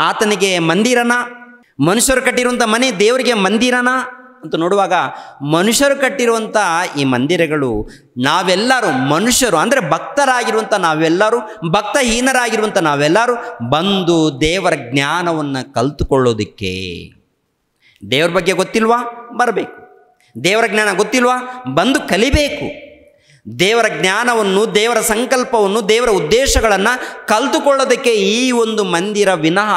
ಆತನಿಗೆ ಮಂದಿರನ? ಮನುಷ್ಯರು ಕಟ್ಟಿರುವಂಥ ಮನೆ ದೇವರಿಗೆ ಮಂದಿರನ ಅಂತ ನೋಡುವಾಗ, ಮನುಷ್ಯರು ಕಟ್ಟಿರುವಂಥ ಈ ಮಂದಿರಗಳು ನಾವೆಲ್ಲರೂ ಮನುಷ್ಯರು ಅಂದರೆ ಭಕ್ತರಾಗಿರುವಂಥ ನಾವೆಲ್ಲರೂ, ಭಕ್ತಹೀನರಾಗಿರುವಂಥ ನಾವೆಲ್ಲರೂ ಬಂದು ದೇವರ ಜ್ಞಾನವನ್ನು ಕಲಿತುಕೊಳ್ಳೋದಕ್ಕೆ. ದೇವರ ಬಗ್ಗೆ ಗೊತ್ತಿಲ್ವಾ? ಬರಬೇಕು. ದೇವರ ಜ್ಞಾನ ಗೊತ್ತಿಲ್ವಾ? ಬಂದು ಕಲಿಬೇಕು. ದೇವರ ಜ್ಞಾನವನ್ನು, ದೇವರ ಸಂಕಲ್ಪವನ್ನು, ದೇವರ ಉದ್ದೇಶಗಳನ್ನು ಕಲಿತುಕೊಳ್ಳೋದಕ್ಕೆ ಈ ಒಂದು ಮಂದಿರ ವಿನಃ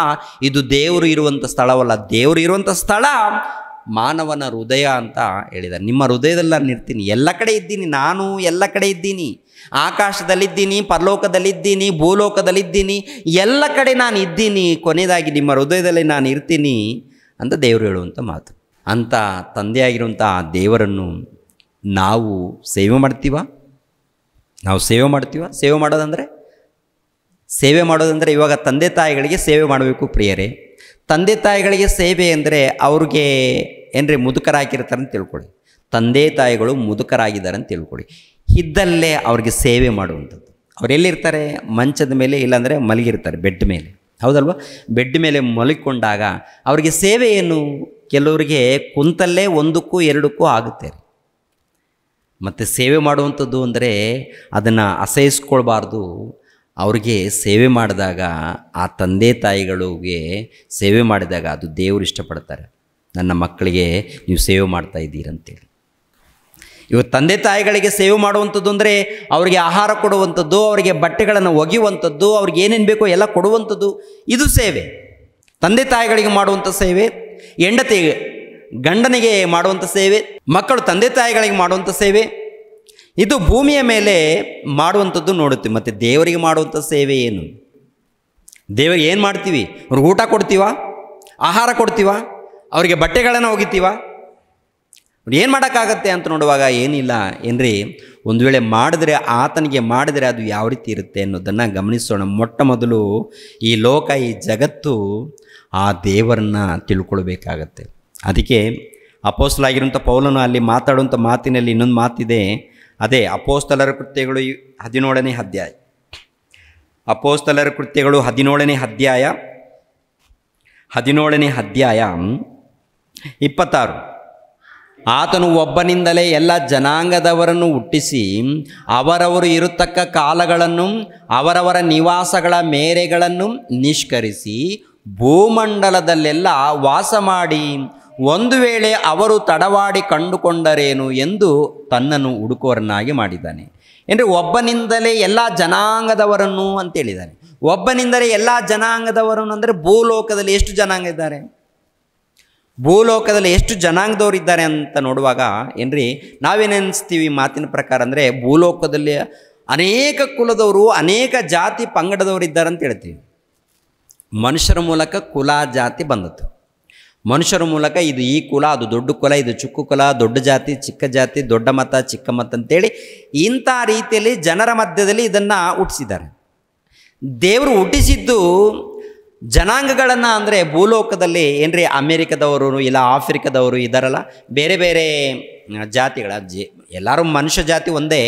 ಇದು ದೇವರು ಇರುವಂಥ ಸ್ಥಳವಲ್ಲ. ದೇವರು ಇರುವಂಥ ಸ್ಥಳ ಮಾನವನ ಹೃದಯ ಅಂತ ಹೇಳಿದ್ದಾರೆ. ನಿಮ್ಮ ಹೃದಯದಲ್ಲಿ ನಾನು ಇರ್ತೀನಿ, ಎಲ್ಲ ಕಡೆ ಇದ್ದೀನಿ, ನಾನು ಎಲ್ಲ ಕಡೆ ಇದ್ದೀನಿ. ಆಕಾಶದಲ್ಲಿದ್ದೀನಿ, ಪರಲೋಕದಲ್ಲಿದ್ದೀನಿ, ಭೂಲೋಕದಲ್ಲಿದ್ದೀನಿ, ಎಲ್ಲ ಕಡೆ ನಾನು ಇದ್ದೀನಿ. ಕೊನೆಯದಾಗಿ ನಿಮ್ಮ ಹೃದಯದಲ್ಲಿ ನಾನು ಇರ್ತೀನಿ ಅಂತ ದೇವರು ಹೇಳುವಂಥ ಮಾತು. ಅಂಥ ತಂದೆಯಾಗಿರುವಂಥ ಆ ದೇವರನ್ನು ನಾವು ಸೇವೆ ಮಾಡ್ತೀವ? ಸೇವೆ ಮಾಡೋದಂದರೆ ಇವಾಗ ತಂದೆ ತಾಯಿಗಳಿಗೆ ಸೇವೆ ಮಾಡಬೇಕು ಪ್ರಿಯರೇ. ತಂದೆ ತಾಯಿಗಳಿಗೆ ಸೇವೆ ಅಂದರೆ ಅವ್ರಿಗೆ ಏನ್ರಿ ಮುದುಕರಾಗಿರ್ತಾರೆ ಅಂತ ತಿಳ್ಕೊಳ್ಳಿ. ತಂದೆ ತಾಯಿಗಳು ಮುದುಕರಾಗಿದ್ದಾರೆ ಅಂತ ತಿಳ್ಕೊಳ್ಳಿ. ಇದ್ದಲ್ಲೇ ಅವ್ರಿಗೆ ಸೇವೆ ಮಾಡುವಂಥದ್ದು. ಅವ್ರು ಎಲ್ಲಿರ್ತಾರೆ? ಮಂಚದ ಮೇಲೆ, ಇಲ್ಲಾಂದರೆ ಮಲಗಿರ್ತಾರೆ ಬೆಡ್ ಮೇಲೆ. ಹೌದಲ್ವ? ಬೆಡ್ ಮೇಲೆ ಮಲಗಿಕೊಂಡಾಗ ಅವ್ರಿಗೆ ಸೇವೆ ಏನು? ಕೆಲವರಿಗೆ ಕುಂತಲ್ಲೇ 1ಕ್ಕೂ 2ಕ್ಕೂ ಆಗುತ್ತೆ. ಮತ್ತು ಸೇವೆ ಮಾಡುವಂಥದ್ದು ಅಂದರೆ ಅದನ್ನು ಅಸಹಿಸ್ಕೊಳ್ಬಾರ್ದು. ಅವ್ರಿಗೆ ಸೇವೆ ಮಾಡಿದಾಗ, ಆ ತಂದೆ ತಾಯಿಗಳಿಗೆ ಸೇವೆ ಮಾಡಿದಾಗ ಅದು ದೇವರು ಇಷ್ಟಪಡ್ತಾರೆ. ನನ್ನ ಮಕ್ಕಳಿಗೆ ನೀವು ಸೇವೆ ಮಾಡ್ತಾ ಇದ್ದೀರಂತೇಳಿ. ಇವತ್ತು ತಂದೆ ತಾಯಿಗಳಿಗೆ ಸೇವೆ ಮಾಡುವಂಥದ್ದು ಅಂದರೆ ಅವರಿಗೆ ಆಹಾರ ಕೊಡುವಂಥದ್ದು, ಅವರಿಗೆ ಬಟ್ಟೆಗಳನ್ನು ಒಗೆಯುವಂಥದ್ದು, ಅವ್ರಿಗೆ ಏನೇನು ಬೇಕೋ ಎಲ್ಲ ಕೊಡುವಂಥದ್ದು, ಇದು ಸೇವೆ. ತಂದೆ ತಾಯಿಗಳಿಗೆ ಮಾಡುವಂಥ ಸೇವೆ, ಹೆಂಡತಿ ಗಂಡನಿಗೆ ಮಾಡುವಂಥ ಸೇವೆ, ಮಕ್ಕಳು ತಂದೆ ತಾಯಿಗಳಿಗೆ ಮಾಡುವಂಥ ಸೇವೆ, ಇದು ಭೂಮಿಯ ಮೇಲೆ ಮಾಡುವಂಥದ್ದು ನೋಡುತ್ತೀವಿ. ಮತ್ತು ದೇವರಿಗೆ ಮಾಡುವಂಥ ಸೇವೆ ಏನು? ದೇವರಿಗೆ ಏನು ಮಾಡ್ತೀವಿ? ಅವ್ರಿಗೆ ಊಟ ಕೊಡ್ತೀವ? ಆಹಾರ ಕೊಡ್ತೀವ? ಅವರಿಗೆ ಬಟ್ಟೆಗಳನ್ನು ಒಗಿತೀವ? ಅವ್ರು ಏನು ಮಾಡೋಕ್ಕಾಗತ್ತೆ ಅಂತ ನೋಡುವಾಗ ಏನಿಲ್ಲ ಏನ್ರಿ. ಒಂದು ವೇಳೆ ಮಾಡಿದ್ರೆ, ಆತನಿಗೆ ಮಾಡಿದರೆ ಅದು ಯಾವ ರೀತಿ ಇರುತ್ತೆ ಅನ್ನೋದನ್ನು ಗಮನಿಸೋಣ. ಮೊಟ್ಟ ಮೊದಲು ಈ ಲೋಕ, ಈ ಜಗತ್ತು ಆ ದೇವರನ್ನ ತಿಳ್ಕೊಳ್ಬೇಕಾಗತ್ತೆ. ಅದಕ್ಕೆ ಅಪೋಸ್ತಲರಾಗಿರುವಂಥ ಪೌಲನು ಅಲ್ಲಿ ಮಾತಾಡುವಂಥ ಮಾತಿನಲ್ಲಿ ಇನ್ನೊಂದು ಮಾತಿದೆ. ಅದೇ ಅಪೋಸ್ತಲರ ಕೃತ್ಯಗಳು 17ನೇ ಅಧ್ಯಾಯ. ಅಪೋಸ್ತಲರ ಕೃತ್ಯಗಳು 17ನೇ ಅಧ್ಯಾಯ 26. ಆತನು ಒಬ್ಬನಿಂದಲೇ ಎಲ್ಲ ಜನಾಂಗದವರನ್ನು ಹುಟ್ಟಿಸಿ ಅವರವರು ಇರತಕ್ಕ ಕಾಲಗಳನ್ನು ಅವರವರ ನಿವಾಸಗಳ ಮೇರೆಗಳನ್ನು ನಿಷ್ಕರಿಸಿ ಭೂಮಂಡಲದಲ್ಲೆಲ್ಲ ವಾಸ ಮಾಡಿ ಒಂದು ವೇಳೆ ಅವರು ತಡವಾಡಿ ಕಂಡುಕೊಂಡರೇನು ಎಂದು ತನ್ನನ್ನು ಹುಡುಕುವರನ್ನಾಗಿ ಮಾಡಿದ್ದಾನೆ. ಅಂದರೆ ಒಬ್ಬನಿಂದಲೇ ಎಲ್ಲ ಜನಾಂಗದವರನ್ನು ಅಂತೇಳಿದ್ದಾನೆ. ಒಬ್ಬನಿಂದಲೇ ಎಲ್ಲ ಜನಾಂಗದವರನ್ನು ಅಂದರೆ ಭೂಲೋಕದಲ್ಲಿ ಎಷ್ಟು ಜನಾಂಗ ಇದ್ದಾರೆ, ಭೂಲೋಕದಲ್ಲಿ ಎಷ್ಟು ಜನಾಂಗದವರು ಇದ್ದಾರೆ ಅಂತ ನೋಡುವಾಗ ಏನ್ರಿ ನಾವೇನೆನಿಸ್ತೀವಿ ಮಾತಿನ ಪ್ರಕಾರ ಅಂದರೆ ಭೂಲೋಕದಲ್ಲಿ ಅನೇಕ ಕುಲದವರು ಅನೇಕ ಜಾತಿ ಪಂಗಡದವರು ಇದ್ದಾರೆ ಅಂತ ಹೇಳ್ತೀವಿ. ಮನುಷ್ಯರ ಮೂಲಕ ಕುಲ ಜಾತಿ ಬಂದದ್ದು. ಮನುಷ್ಯರ ಮೂಲಕ ಇದು ಈ ಕುಲ, ಅದು ದೊಡ್ಡ ಕುಲ, ಇದು ಚಿಕ್ಕ ಕುಲ, ದೊಡ್ಡ ಜಾತಿ ಚಿಕ್ಕ ಜಾತಿ, ದೊಡ್ಡ ಮತ ಚಿಕ್ಕ ಮತ ಅಂತೇಳಿ ಇಂಥ ರೀತಿಯಲ್ಲಿ ಜನರ ಮಧ್ಯದಲ್ಲಿ ಇದನ್ನು ಹುಟ್ಟಿಸಿದ್ದಾರೆ. ದೇವರು ಹುಟ್ಟಿಸಿದ್ದು ಜನಾಂಗಗಳನ್ನು ಅಂದರೆ ಭೂಲೋಕದಲ್ಲಿ ಏನ್ರಿ ಅಮೇರಿಕದವರು ಇಲ್ಲ ಆಫ್ರಿಕಾದವರು ಇದ್ದಾರಲ್ಲ, ಬೇರೆ ಬೇರೆ ಜಾತಿಗಳ ಎಲ್ಲರೂ ಮನುಷ್ಯ ಜಾತಿ ಒಂದೇ,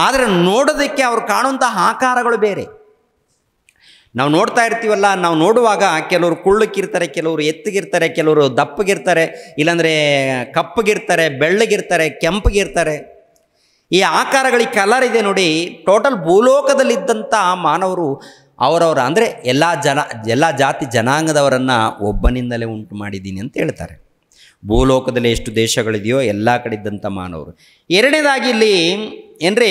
ಆದರೆ ನೋಡೋದಕ್ಕೆ ಅವ್ರು ಕಾಣುವಂಥ ಆಕಾರಗಳು ಬೇರೆ. ನಾವು ನೋಡ್ತಾ ಇರ್ತೀವಲ್ಲ, ನಾವು ನೋಡುವಾಗ ಕೆಲವರು ಕುಳ್ಳಕ್ಕಿರ್ತಾರೆ, ಕೆಲವರು ಎತ್ತಗಿರ್ತಾರೆ, ಕೆಲವರು ದಪ್ಪಗಿರ್ತಾರೆ, ಇಲ್ಲಾಂದರೆ ಕಪ್ಪಗಿರ್ತಾರೆ, ಬೆಳ್ಳಗಿರ್ತಾರೆ, ಕೆಂಪಗಿರ್ತಾರೆ. ಈ ಆಕಾರಗಳಿಗೆ ಕಲರ್ ಇದೆ ನೋಡಿ. ಟೋಟಲ್ ಭೂಲೋಕದಲ್ಲಿದ್ದಂಥ ಮಾನವರು ಅವರವರ ಅಂದರೆ ಎಲ್ಲ ಜಾತಿ ಜನಾಂಗದವರನ್ನು ಒಬ್ಬನಿಂದಲೇ ಉಂಟು ಮಾಡಿದ್ದೀನಿ ಅಂತ ಹೇಳ್ತಾರೆ. ಭೂಲೋಕದಲ್ಲಿ ಎಷ್ಟು ದೇಶಗಳಿದೆಯೋ ಎಲ್ಲ ಕಡೆ ಇದ್ದಂಥ ಮಾನವರು. ಎರಡನೇದಾಗಿ ಇಲ್ಲಿ ಏನ್ರಿ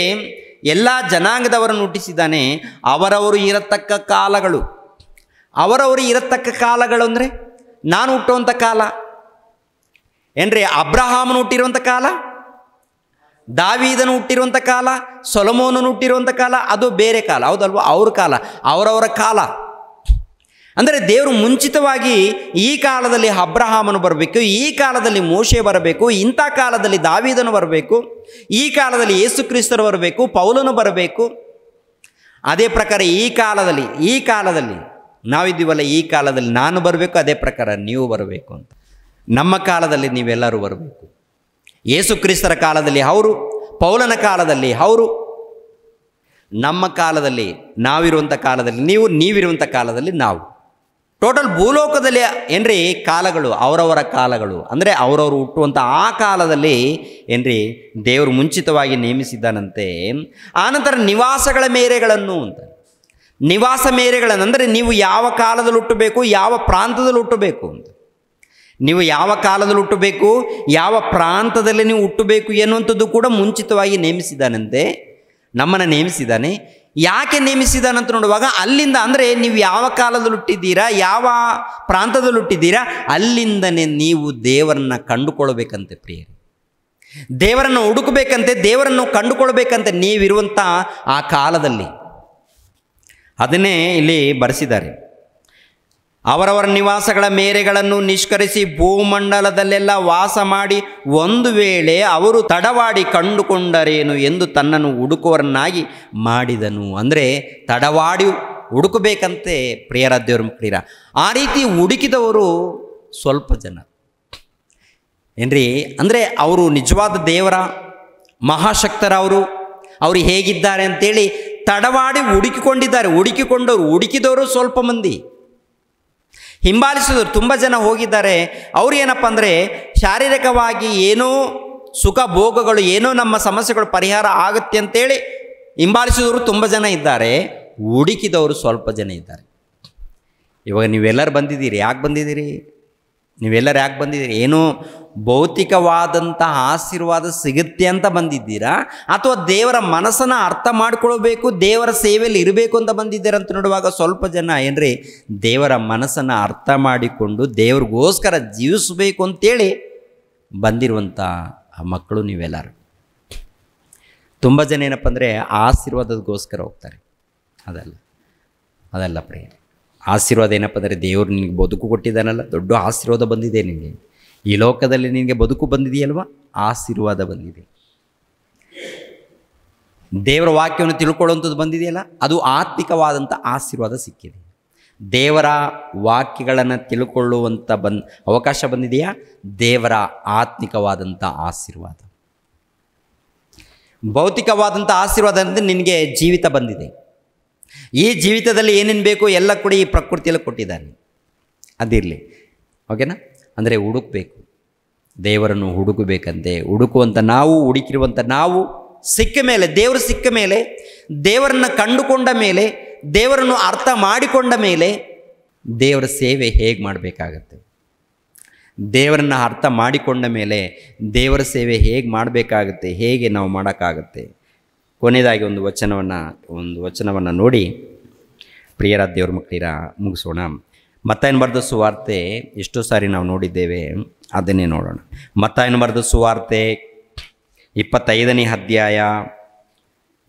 ಎಲ್ಲ ಜನಾಂಗದವರನ್ನು ಹುಟ್ಟಿಸಿದ್ದಾನೆ. ಅವರವರು ಇರತಕ್ಕ ಕಾಲಗಳು, ಅವರವರು ಇರತಕ್ಕ ಕಾಲಗಳು ಅಂದರೆ ನಾನು ಹುಟ್ಟುವಂಥ ಕಾಲ ಏನ್ರಿ, ಅಬ್ರಹಾಮನು ಹುಟ್ಟಿರುವಂಥ ಕಾಲ, ದಾವೀದನು ಹುಟ್ಟಿರುವಂಥ ಕಾಲ, ಸೊಲೊಮೋನನು ಹುಟ್ಟಿರುವಂಥ ಕಾಲ, ಅದು ಬೇರೆ ಕಾಲ, ಹೌದಲ್ವ? ಅವ್ರ ಕಾಲ, ಅವರವರ ಕಾಲ. ಅಂದರೆ ದೇವರು ಮುಂಚಿತವಾಗಿ ಈ ಕಾಲದಲ್ಲಿ ಅಬ್ರಹಾಮನು ಬರಬೇಕು, ಈ ಕಾಲದಲ್ಲಿ ಮೋಶೆ ಬರಬೇಕು, ಇಂಥ ಕಾಲದಲ್ಲಿ ದಾವೀದನು ಬರಬೇಕು, ಈ ಕಾಲದಲ್ಲಿ ಯೇಸು ಕ್ರಿಸ್ತರು ಬರಬೇಕು, ಪೌಲನು ಬರಬೇಕು. ಅದೇ ಪ್ರಕಾರ ಈ ಕಾಲದಲ್ಲಿ ನಾವಿದ್ದೀವಲ್ಲ, ಈ ಕಾಲದಲ್ಲಿ ನಾನು ಬರಬೇಕು, ಅದೇ ಪ್ರಕಾರ ನೀವು ಬರಬೇಕು ಅಂತ. ನಮ್ಮ ಕಾಲದಲ್ಲಿ ನೀವೆಲ್ಲರೂ ಬರಬೇಕು. ಯೇಸು ಕ್ರಿಸ್ತರ ಕಾಲದಲ್ಲಿ ಅವರು, ಪೌಲನ ಕಾಲದಲ್ಲಿ ಅವರು, ನಮ್ಮ ಕಾಲದಲ್ಲಿ ನಾವಿರುವಂಥ ಕಾಲದಲ್ಲಿ ನೀವು, ನೀವಿರುವಂಥ ಕಾಲದಲ್ಲಿ ನಾವು. ಟೋಟಲ್ ಭೂಲೋಕದಲ್ಲಿ ಏನ್ರಿ ಕಾಲಗಳು, ಅವರವರ ಕಾಲಗಳು ಅಂದರೆ ಅವರವರು ಹುಟ್ಟುವಂಥ ಆ ಕಾಲದಲ್ಲಿ ಏನ್ರಿ ದೇವರು ಮುಂಚಿತವಾಗಿ ನೇಮಿಸಿದ್ದಾನಂತೆ. ಆನಂತರ ನಿವಾಸಗಳ ಮೇರೆಗಳನ್ನು ಅಂತ, ನಿವಾಸ ಮೇರೆಗಳನ್ನು ಅಂದರೆ ನೀವು ಯಾವ ಕಾಲದಲ್ಲಿ ಹುಟ್ಟಬೇಕು, ಯಾವ ಪ್ರಾಂತದಲ್ಲಿ ಹುಟ್ಟಬೇಕು ಅಂತ. ನೀವು ಯಾವ ಕಾಲದಲ್ಲಿ ಹುಟ್ಟಬೇಕು, ಯಾವ ಪ್ರಾಂತದಲ್ಲಿ ನೀವು ಹುಟ್ಟಬೇಕು ಎನ್ನುವಂಥದ್ದು ಕೂಡ ಮುಂಚಿತವಾಗಿ ನೇಮಿಸಿದ್ದಾನಂತೆ. ನಮ್ಮನ್ನು ನೇಮಿಸಿದ್ದಾನೆ. ಯಾಕೆ ನೇಮಿಸಿದಾನಂತ ನೋಡುವಾಗ ಅಲ್ಲಿಂದ ಅಂದರೆ ನೀವು ಯಾವ ಕಾಲದಲ್ಲಿ ಹುಟ್ಟಿದ್ದೀರಾ, ಯಾವ ಪ್ರಾಂತದಲ್ಲಿ ಹುಟ್ಟಿದ್ದೀರಾ, ಅಲ್ಲಿಂದನೇ ನೀವು ದೇವರನ್ನು ಕಂಡುಕೊಳ್ಬೇಕಂತೆ. ಪ್ರಿಯರೇ, ದೇವರನ್ನು ಹುಡುಕಬೇಕಂತೆ, ದೇವರನ್ನು ಕಂಡುಕೊಳ್ಬೇಕಂತೆ ನೀವಿರುವಂಥ ಆ ಕಾಲದಲ್ಲಿ. ಅದನ್ನೇ ಇಲ್ಲಿ ಬರೆಸಿದ್ದಾರೆ. ಅವರವರ ನಿವಾಸಗಳ ಮೇರೆಗಳನ್ನು ನಿಷ್ಕರಿಸಿ ಭೂಮಂಡಲದಲ್ಲೆಲ್ಲ ವಾಸ ಮಾಡಿ ಒಂದು ವೇಳೆ ಅವರು ತಡವಾಡಿ ಕಂಡುಕೊಂಡರೇನು ಎಂದು ತನ್ನನ್ನು ಹುಡುಕುವರನ್ನಾಗಿ ಮಾಡಿದನು. ಅಂದರೆ ತಡವಾಡಿ ಹುಡುಕಬೇಕಂತೆ ಪ್ರಿಯರ ದೇವರ ಮಕ್ಕಳಿರ. ಆ ರೀತಿ ಹುಡುಕಿದವರು ಸ್ವಲ್ಪ ಜನ ಏನ್ರಿ, ಅಂದರೆ ಅವರು ನಿಜವಾದ ದೇವರ ಮಹಾಶಕ್ತರ, ಅವರು ಹೇಗಿದ್ದಾರೆ ಅಂತೇಳಿ ತಡವಾಡಿ ಹುಡುಕಿಕೊಂಡವರು, ಹುಡುಕಿದವರು ಸ್ವಲ್ಪ ಮಂದಿ, ಹಿಂಬಾಲಿಸಿದವರು ತುಂಬ ಜನ ಹೋಗಿದ್ದಾರೆ. ಅವರು ಏನಪ್ಪ ಅಂದರೆ ಶಾರೀರಿಕವಾಗಿ ಏನೋ ಸುಖ ಭೋಗಗಳು, ಏನೋ ನಮ್ಮ ಸಮಸ್ಯೆಗಳು ಪರಿಹಾರ ಆಗುತ್ತೆ ಅಂತೇಳಿ ಹಿಂಬಾಲಿಸಿದವರು ತುಂಬ ಜನ ಇದ್ದಾರೆ, ಹುಡುಕಿದವರು ಸ್ವಲ್ಪ ಜನ ಇದ್ದಾರೆ. ಇವಾಗ ನೀವೆಲ್ಲರೂ ಬಂದಿದ್ದೀರಿ, ಯಾಕೆ ಬಂದಿದ್ದೀರಿ? ನೀವೆಲ್ಲರೂ ಯಾಕೆ ಬಂದಿದ್ದೀರಿ? ಏನೋ ಭೌತಿಕವಾದಂಥ ಆಶೀರ್ವಾದ ಸಿಗುತ್ತೆ ಅಂತ ಬಂದಿದ್ದೀರಾ, ಅಥವಾ ದೇವರ ಮನಸ್ಸನ್ನು ಅರ್ಥ ಮಾಡ್ಕೊಳ್ಬೇಕು, ದೇವರ ಸೇವೆಯಲ್ಲಿ ಇರಬೇಕು ಅಂತ ಬಂದಿದ್ದೀರಾ ಅಂತ ನೋಡುವಾಗ ಸ್ವಲ್ಪ ಜನ ಏನ್ರಿ ದೇವರ ಮನಸ್ಸನ್ನು ಅರ್ಥ ಮಾಡಿಕೊಂಡು ದೇವ್ರಿಗೋಸ್ಕರ ಜೀವಿಸಬೇಕು ಅಂತೇಳಿ ಬಂದಿರುವಂಥ ಮಕ್ಕಳು ನೀವೆಲ್ಲರೂ. ತುಂಬ ಜನ ಏನಪ್ಪ ಅಂದರೆ ಆಶೀರ್ವಾದದಗೋಸ್ಕರ ಹೋಗ್ತಾರೆ. ಅದಲ್ಲ ಪ್ರಿಯರೇ. ಆಶೀರ್ವಾದ ಏನಪ್ಪ ಅಂದರೆ ದೇವರು ನಿನಗೆ ಬದುಕು ಕೊಟ್ಟಿದ್ದಾನಲ್ಲ, ದೊಡ್ಡ ಆಶೀರ್ವಾದ ಬಂದಿದೆ ನಿನಗೆ. ಈ ಲೋಕದಲ್ಲಿ ನಿನಗೆ ಬದುಕು ಬಂದಿದೆಯಲ್ವ, ಆಶೀರ್ವಾದ ಬಂದಿದೆ. ದೇವರ ವಾಕ್ಯವನ್ನು ತಿಳ್ಕೊಳ್ಳುವಂಥದ್ದು ಬಂದಿದೆಯಲ್ಲ, ಅದು ಆತ್ಮಿಕವಾದಂಥ ಆಶೀರ್ವಾದ ಸಿಕ್ಕಿದೆ. ದೇವರ ವಾಕ್ಯಗಳನ್ನು ತಿಳ್ಕೊಳ್ಳುವಂಥ ಅವಕಾಶ ಬಂದಿದೆಯಾ? ದೇವರ ಆತ್ಮಿಕವಾದಂಥ ಆಶೀರ್ವಾದ, ಭೌತಿಕವಾದಂಥ ಆಶೀರ್ವಾದ ಅಂದರೆ ನಿನಗೆ ಜೀವಿತ ಬಂದಿದೆ. ಈ ಜೀವಿತದಲ್ಲಿ ಏನೇನು ಬೇಕು ಎಲ್ಲ ಕೂಡ ಈ ಪ್ರಕೃತಿಯಲ್ಲಿ ಕೊಟ್ಟಿದ್ದಾನೆ. ಅದಿರಲಿ, ಓಕೆನಾ? ಅಂದರೆ ಹುಡುಕಬೇಕು, ದೇವರನ್ನು ಹುಡುಕಬೇಕಂತೆ. ಹುಡುಕುವಂಥ ನಾವು, ಹುಡುಕಿರುವಂಥ ನಾವು ಸಿಕ್ಕ ಮೇಲೆ, ದೇವರು ಸಿಕ್ಕ ಮೇಲೆ, ದೇವರನ್ನು ಕಂಡುಕೊಂಡ ಮೇಲೆ, ದೇವರನ್ನು ಅರ್ಥ ಮಾಡಿಕೊಂಡ ಮೇಲೆ ದೇವರ ಸೇವೆ ಹೇಗೆ ಮಾಡಬೇಕಾಗತ್ತೆ, ದೇವರನ್ನು ಅರ್ಥ ಮಾಡಿಕೊಂಡ ಮೇಲೆ ದೇವರ ಸೇವೆ ಹೇಗೆ ಮಾಡಬೇಕಾಗತ್ತೆ, ಹೇಗೆ ನಾವು ಮಾಡೋಕ್ಕಾಗತ್ತೆ. ಕೊನೆಯದಾಗಿ ಒಂದು ವಚನವನ್ನು ನೋಡಿ ಪ್ರಿಯರ ದೇವ್ರ ಮಕ್ಕಳಿರ ಮುಗಿಸೋಣ. ಮತ್ತಾಯನ ಬರೆದ ಸುವಾರ್ತೆ ಎಷ್ಟೋ ಸಾರಿ ನಾವು ನೋಡಿದ್ದೇವೆ, ಅದನ್ನೇ ನೋಡೋಣ. ಮತ್ತಾಯನ ಬರೆದ ಸುವಾರ್ತೆ 25ನೇ ಅಧ್ಯಾಯ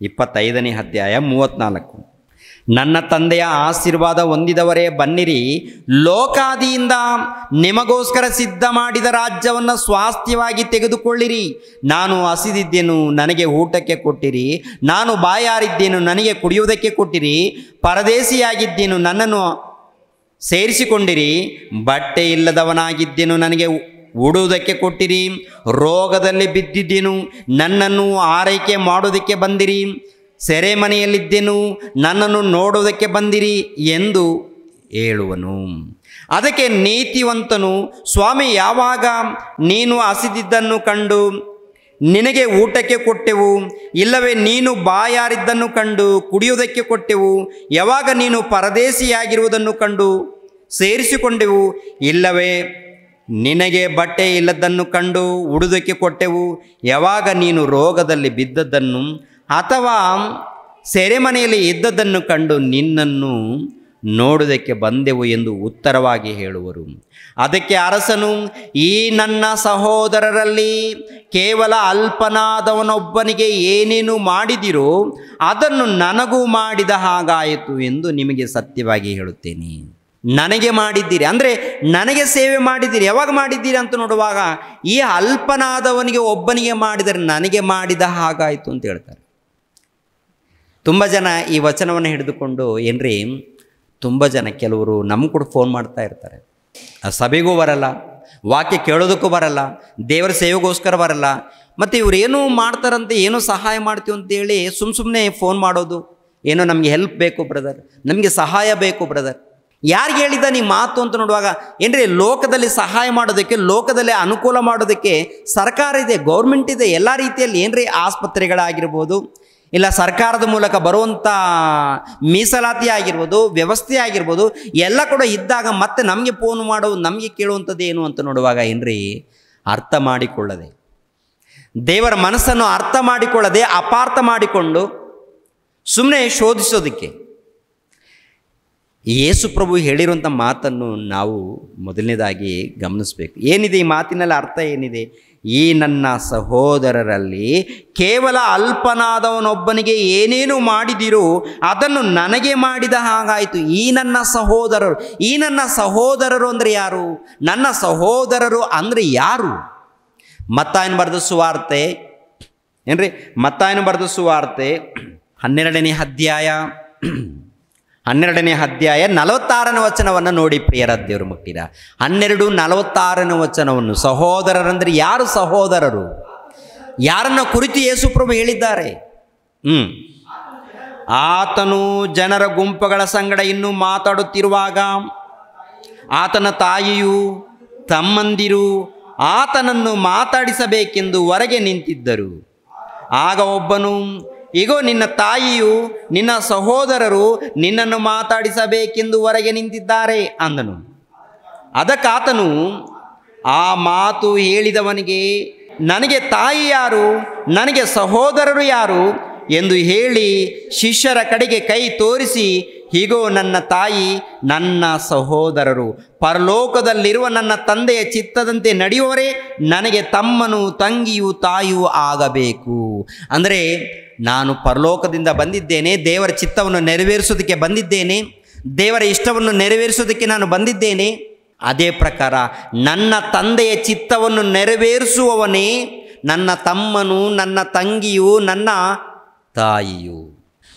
34. ನನ್ನ ತಂದೆಯ ಆಶೀರ್ವಾದ ಹೊಂದಿದವರೇ ಬನ್ನಿರಿ, ಲೋಕಾದಿಯಿಂದ ನಿಮಗೋಸ್ಕರ ಸಿದ್ಧ ಮಾಡಿದ ರಾಜ್ಯವನ್ನು ಸ್ವಾಸ್ಥ್ಯವಾಗಿ ತೆಗೆದುಕೊಳ್ಳಿರಿ. ನಾನು ಹಸಿದಿದ್ದೆನು, ನನಗೆ ಊಟಕ್ಕೆ ಕೊಟ್ಟಿರಿ. ನಾನು ಬಾಯಾರಿದ್ದೇನು, ನನಗೆ ಕುಡಿಯುವುದಕ್ಕೆ ಕೊಟ್ಟಿರಿ. ಪರದೇಶಿಯಾಗಿದ್ದೇನು, ನನ್ನನ್ನು ಸೇರಿಸಿಕೊಂಡಿರಿ. ಬಟ್ಟೆ ಇಲ್ಲದವನಾಗಿದ್ದೇನು, ನನಗೆ ಉಡುವುದಕ್ಕೆ ಕೊಟ್ಟಿರಿ. ರೋಗದಲ್ಲಿ ಬಿದ್ದಿದ್ದೇನು, ನನ್ನನ್ನು ಆರೈಕೆ ಮಾಡೋದಕ್ಕೆ ಬಂದಿರಿ. ಸೆರೆಮನೆಯಲ್ಲಿದ್ದೆನು, ನನ್ನನ್ನು ನೋಡೋದಕ್ಕೆ ಬಂದಿರಿ ಎಂದು ಹೇಳುವನು. ಅದಕ್ಕೆ ನೀತಿವಂತನು, ಸ್ವಾಮಿ, ಯಾವಾಗ ನೀನು ಹಸಿದಿದ್ದನ್ನು ಕಂಡು ನಿನಗೆ ಊಟಕ್ಕೆ ಕೊಟ್ಟೆವು, ಇಲ್ಲವೇ ನೀನು ಬಾಯಾರಿದ್ದನ್ನು ಕಂಡು ಕುಡಿಯುವುದಕ್ಕೆ ಕೊಟ್ಟೆವು? ಯಾವಾಗ ನೀನು ಪರದೇಶಿಯಾಗಿರುವುದನ್ನು ಕಂಡು ಸೇರಿಸಿಕೊಂಡೆವು, ಇಲ್ಲವೇ ನಿನಗೆ ಬಟ್ಟೆ ಇಲ್ಲದನ್ನು ಕಂಡು ಉಡುವುದಕ್ಕೆ ಕೊಟ್ಟೆವು? ಯಾವಾಗ ನೀನು ರೋಗದಲ್ಲಿ ಬಿದ್ದದ್ದನ್ನು ಅಥವಾ ಸೆರೆಮನೆಯಲ್ಲಿ ಇದ್ದದ್ದನ್ನು ಕಂಡು ನಿನ್ನನ್ನು ನೋಡುವುದಕ್ಕೆ ಬಂದೆವು ಎಂದು ಉತ್ತರವಾಗಿ ಹೇಳುವರು. ಅದಕ್ಕೆ ಅರಸನು, ಈ ನನ್ನ ಸಹೋದರರಲ್ಲಿ ಕೇವಲ ಅಲ್ಪನಾದವನೊಬ್ಬನಿಗೆ ಏನೇನು ಮಾಡಿದಿರೋ ಅದನ್ನು ನನಗೂ ಮಾಡಿದ ಹಾಗಾಯಿತು ಎಂದು ನಿಮಗೆ ಸತ್ಯವಾಗಿ ಹೇಳುತ್ತೇನೆ. ನನಗೆ ಮಾಡಿದ್ದೀರಿ ಅಂದರೆ ನನಗೆ ಸೇವೆ ಮಾಡಿದ್ದೀರಿ. ಯಾವಾಗ ಮಾಡಿದ್ದೀರಿ ಅಂತ ನೋಡುವಾಗ ಈ ಅಲ್ಪನಾದವನಿಗೆ ಒಬ್ಬನಿಗೆ ಮಾಡಿದರೆ ನನಗೆ ಮಾಡಿದ ಹಾಗಾಯಿತು ಅಂತ ಹೇಳ್ತಾರೆ. ತುಂಬ ಜನ ಈ ವಚನವನ್ನು ಹಿಡಿದುಕೊಂಡು ಏನ್ರಿ, ತುಂಬ ಜನ ಕೆಲವರು ನಮ್ಗೆ ಕೂಡ ಫೋನ್ ಮಾಡ್ತಾ ಇರ್ತಾರೆ. ಸಭೆಗೂ ಬರಲ್ಲ, ವಾಕ್ಯ ಕೇಳೋದಕ್ಕೂ ಬರಲ್ಲ, ದೇವರ ಸೇವೆಗೋಸ್ಕರ ಬರಲ್ಲ. ಮತ್ತು ಇವ್ರು ಏನೂ ಮಾಡ್ತಾರಂತೆ, ಏನೋ ಸಹಾಯ ಮಾಡ್ತೀವಿ ಅಂತೇಳಿ ಸುಮ್ಮನೆ ಫೋನ್ ಮಾಡೋದು. ಏನೋ ನಮಗೆ ಹೆಲ್ಪ್ ಬೇಕು ಬ್ರದರ್, ನಮಗೆ ಸಹಾಯ ಬೇಕು ಬ್ರದರ್. ಯಾರಿಗೆ ಹೇಳಿದ ನೀ ಮಾತು ಅಂತ ನೋಡುವಾಗ ಏನ್ರಿ, ಲೋಕದಲ್ಲಿ ಸಹಾಯ ಮಾಡೋದಕ್ಕೆ, ಲೋಕದಲ್ಲಿ ಅನುಕೂಲ ಮಾಡೋದಕ್ಕೆ ಸರ್ಕಾರ ಇದೆ, ಗೌರ್ಮೆಂಟ್ ಇದೆ. ಎಲ್ಲ ರೀತಿಯಲ್ಲಿ ಏನ್ರಿ, ಆಸ್ಪತ್ರೆಗಳಾಗಿರ್ಬೋದು, ಇಲ್ಲ ಸರ್ಕಾರದ ಮೂಲಕ ಬರುವಂಥ ಮೀಸಲಾತಿ ಆಗಿರ್ಬೋದು, ವ್ಯವಸ್ಥೆ ಆಗಿರ್ಬೋದು, ಎಲ್ಲ ಕೂಡ ಇದ್ದಾಗ ಮತ್ತೆ ನಮಗೆ ಫೋನ್ ಮಾಡೋದು, ನಮಗೆ ಕೇಳುವಂಥದ್ದು ಏನು ಅಂತ ನೋಡುವಾಗ ಏನ್ರಿ, ಅರ್ಥ ಮಾಡಿಕೊಳ್ಳದೆ, ದೇವರ ಮನಸ್ಸನ್ನು ಅರ್ಥ ಮಾಡಿಕೊಳ್ಳದೆ ಅಪಾರ್ಥ ಮಾಡಿಕೊಂಡು ಸುಮ್ಮನೆ ಶೋಧಿಸೋದಕ್ಕೆ. ಯೇಸು ಪ್ರಭು ಹೇಳಿರುವಂಥ ಮಾತನ್ನು ನಾವು ಮೊದಲನೇದಾಗಿ ಗಮನಿಸಬೇಕು. ಏನಿದೆ ಈ ಮಾತಿನಲ್ಲಿ ಅರ್ಥ ಏನಿದೆ? ಈ ನನ್ನ ಸಹೋದರರಲ್ಲಿ ಕೇವಲ ಅಲ್ಪನಾದವನೊಬ್ಬನಿಗೆ ಏನೇನು ಮಾಡಿದಿರೋ ಅದನ್ನು ನನಗೆ ಮಾಡಿದ ಹಾಗಾಯಿತು. ಈ ನನ್ನ ಸಹೋದರರು ಅಂದರೆ ಯಾರು? ನನ್ನ ಸಹೋದರರು ಅಂದರೆ ಯಾರು? ಮತ್ತಾಯನ ಬರೆದ ಸುವಾರ್ತೆ ಏನ್ರಿ, ಮತ್ತಾಯನ ಬರೆದ ಸುವಾರ್ತೆ 12ನೇ ಅಧ್ಯಾಯ 46ನೇ ವಚನವನ್ನು ನೋಡಿ ಪ್ರಿಯರ ದೇವರು ಮಕ್ಕಳಿರ. 12:46 ವಚನವನ್ನು, ಸಹೋದರರಂದ್ರೆ ಯಾರು? ಸಹೋದರರು ಯಾರನ್ನ ಕುರಿತು ಯೇಸು ಪ್ರಭು ಹೇಳಿದ್ದಾರೆ? ಆತನು ಜನರ ಗುಂಪುಗಳ ಸಂಗಡ ಇನ್ನೂ ಮಾತಾಡುತ್ತಿರುವಾಗ ಆತನ ತಾಯಿಯು ತಮ್ಮಂದಿರು ಆತನನ್ನು ಮಾತಾಡಿಸಬೇಕೆಂದು ಹೊರಗೆ ನಿಂತಿದ್ದರು. ಆಗ ಒಬ್ಬನು, ಇಗೋ ನಿನ್ನ ತಾಯಿಯು ನಿನ್ನ ಸಹೋದರರು ನಿನ್ನನ್ನು ಮಾತಾಡಿಸಬೇಕೆಂದು ಹೊರಗೆ ನಿಂತಿದ್ದಾರೆ ಅಂದನು. ಅದಕ್ಕಾತನು ಆ ಮಾತು ಹೇಳಿದವನಿಗೆ, ನನಗೆ ತಾಯಿ ಯಾರು, ನನಗೆ ಸಹೋದರರು ಯಾರು ಎಂದು ಹೇಳಿ ಶಿಷ್ಯರ ಕಡೆಗೆ ಕೈ ತೋರಿಸಿ, ಹೀಗೋ ನನ್ನ ತಾಯಿ, ನನ್ನ ಸಹೋದರರು, ಪರಲೋಕದಲ್ಲಿರುವ ನನ್ನ ತಂದೆಯ ಚಿತ್ತದಂತೆ ನಡೆಯುವವರೇ ನನಗೆ ತಮ್ಮನು ತಂಗಿಯು ತಾಯಿಯೂ ಆಗಬೇಕು. ಅಂದರೆ ನಾನು ಪರಲೋಕದಿಂದ ಬಂದಿದ್ದೇನೆ, ದೇವರ ಚಿತ್ತವನ್ನು ನೆರವೇರಿಸೋದಕ್ಕೆ ಬಂದಿದ್ದೇನೆ, ದೇವರ ಇಷ್ಟವನ್ನು ನೆರವೇರಿಸೋದಕ್ಕೆ ನಾನು ಬಂದಿದ್ದೇನೆ. ಅದೇ ಪ್ರಕಾರ ನನ್ನ ತಂದೆಯ ಚಿತ್ತವನ್ನು ನೆರವೇರಿಸುವವನೇ ನನ್ನ ತಮ್ಮನು, ನನ್ನ ತಂಗಿಯು, ನನ್ನ ತಾಯಿಯು.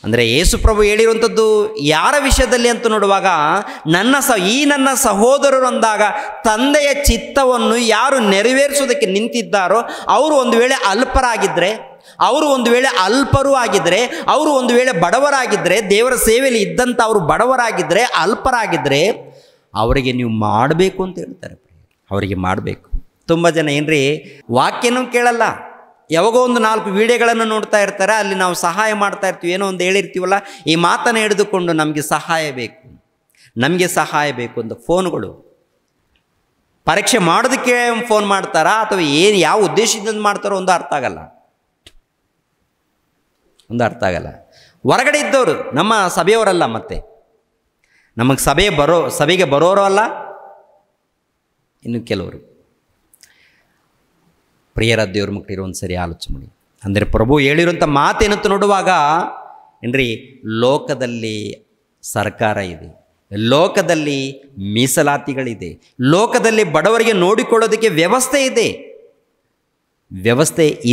ಅಂದರೆ ಯೇಸು ಪ್ರಭು ಹೇಳಿರುವಂಥದ್ದು ಯಾರ ವಿಷಯದಲ್ಲಿ ಅಂತ ನೋಡುವಾಗ ನನ್ನ ಸಹೋದರರು ಅಂದಾಗ ತಂದೆಯ ಚಿತ್ತವನ್ನು ಯಾರು ನೆರವೇರಿಸೋದಕ್ಕೆ ನಿಂತಿದ್ದಾರೋ ಅವರು ಒಂದು ವೇಳೆ ಅಲ್ಪರಾಗಿದ್ದರೆ, ಅವರು ಒಂದು ವೇಳೆ ಅಲ್ಪರೂ ಆಗಿದ್ದರೆ, ಅವರು ಒಂದು ವೇಳೆ ಬಡವರಾಗಿದ್ದರೆ, ದೇವರ ಸೇವೆಯಲ್ಲಿ ಇದ್ದಂಥ ಅವರು ಬಡವರಾಗಿದ್ದರೆ, ಅಲ್ಪರಾಗಿದ್ದರೆ ಅವರಿಗೆ ನೀವು ಮಾಡಬೇಕು ಅಂತ ಹೇಳ್ತಾರೆ. ಅವರಿಗೆ ಮಾಡಬೇಕು. ತುಂಬ ಜನ ಏನ್ರಿ ವಾಕ್ಯನೂ ಕೇಳಲ್ಲ, ಯಾವಾಗೋ ಒಂದು 4 ವಿಡಿಯೋಗಳನ್ನು ನೋಡ್ತಾ ಇರ್ತಾರೆ, ಅಲ್ಲಿ ನಾವು ಸಹಾಯ ಮಾಡ್ತಾ ಇರ್ತೀವಿ, ಏನೋ ಒಂದು ಹೇಳಿರ್ತೀವಲ್ಲ, ಈ ಮಾತನ್ನು ಹಿಡಿದುಕೊಂಡು ನಮಗೆ ಸಹಾಯ ಬೇಕು ಅಂತ ಫೋನ್ಗಳು. ಪರೀಕ್ಷೆ ಮಾಡೋದಕ್ಕೆ ಫೋನ್ ಮಾಡ್ತಾರಾ ಅಥವಾ ಯಾವ ಉದ್ದೇಶದಿಂದ ಮಾಡ್ತಾರೋ ಒಂದು ಅರ್ಥ ಆಗಲ್ಲ. ಹೊರಗಡೆ ಇದ್ದವರು ನಮ್ಮ ಸಭೆಯವರಲ್ಲ, ಮತ್ತೆ ನಮಗೆ ಸಭೆಗೆ ಬರೋರು ಅಲ್ಲ. ಇನ್ನು ಕೆಲವರು ಪ್ರಿಯರ ದೇವ್ರ ಮಕ್ಕಳಿರೋ ಒಂದು ಸರಿ ಆಲೋಚನೆ ಮಾಡಿ. ಅಂದರೆ ಪ್ರಭು ಹೇಳಿರುವಂಥ ಮಾತೇನಂತ ನೋಡುವಾಗ ಏನ್ರಿ, ಲೋಕದಲ್ಲಿ ಸರ್ಕಾರ ಇದೆ, ಲೋಕದಲ್ಲಿ ಮೀಸಲಾತಿಗಳಿದೆ, ಲೋಕದಲ್ಲಿ ಬಡವರಿಗೆ ನೋಡಿಕೊಳ್ಳೋದಕ್ಕೆ ವ್ಯವಸ್ಥೆ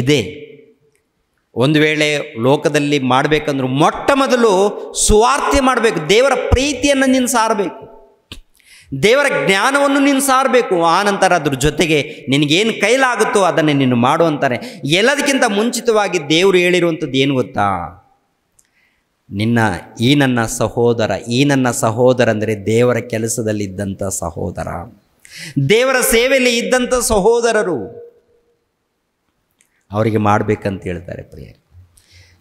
ಇದೆ. ಒಂದು ವೇಳೆ ಲೋಕದಲ್ಲಿ ಮಾಡಬೇಕಂದ್ರೂ ಮೊಟ್ಟ ಮೊದಲು ಸುವಾರ್ತೆ ಮಾಡಬೇಕು. ದೇವರ ಪ್ರೀತಿಯನ್ನು ನೀನು ಸಾರಬೇಕು, ದೇವರ ಜ್ಞಾನವನ್ನು ನೀನು ಸಾರಬೇಕು. ಆನಂತರ ಅದ್ರ ಜೊತೆಗೆ ನಿನಗೇನು ಕೈಲಾಗುತ್ತೋ ಅದನ್ನೇ ನೀನು ಮಾಡು ಅಂತಾರೆ. ಎಲ್ಲದಕ್ಕಿಂತ ಮುಂಚಿತವಾಗಿ ದೇವರು ಹೇಳಿರುವಂಥದ್ದು ಏನು ಗೊತ್ತಾ? ಈ ನನ್ನ ಸಹೋದರ ಅಂದರೆ ದೇವರ ಕೆಲಸದಲ್ಲಿ ಇದ್ದಂಥ ಸಹೋದರ, ದೇವರ ಸೇವೆಯಲ್ಲಿ ಇದ್ದಂಥ ಸಹೋದರರು, ಅವರಿಗೆ ಮಾಡಬೇಕಂತ ಹೇಳ್ತಾರೆ ಪ್ರಿಯರೇ.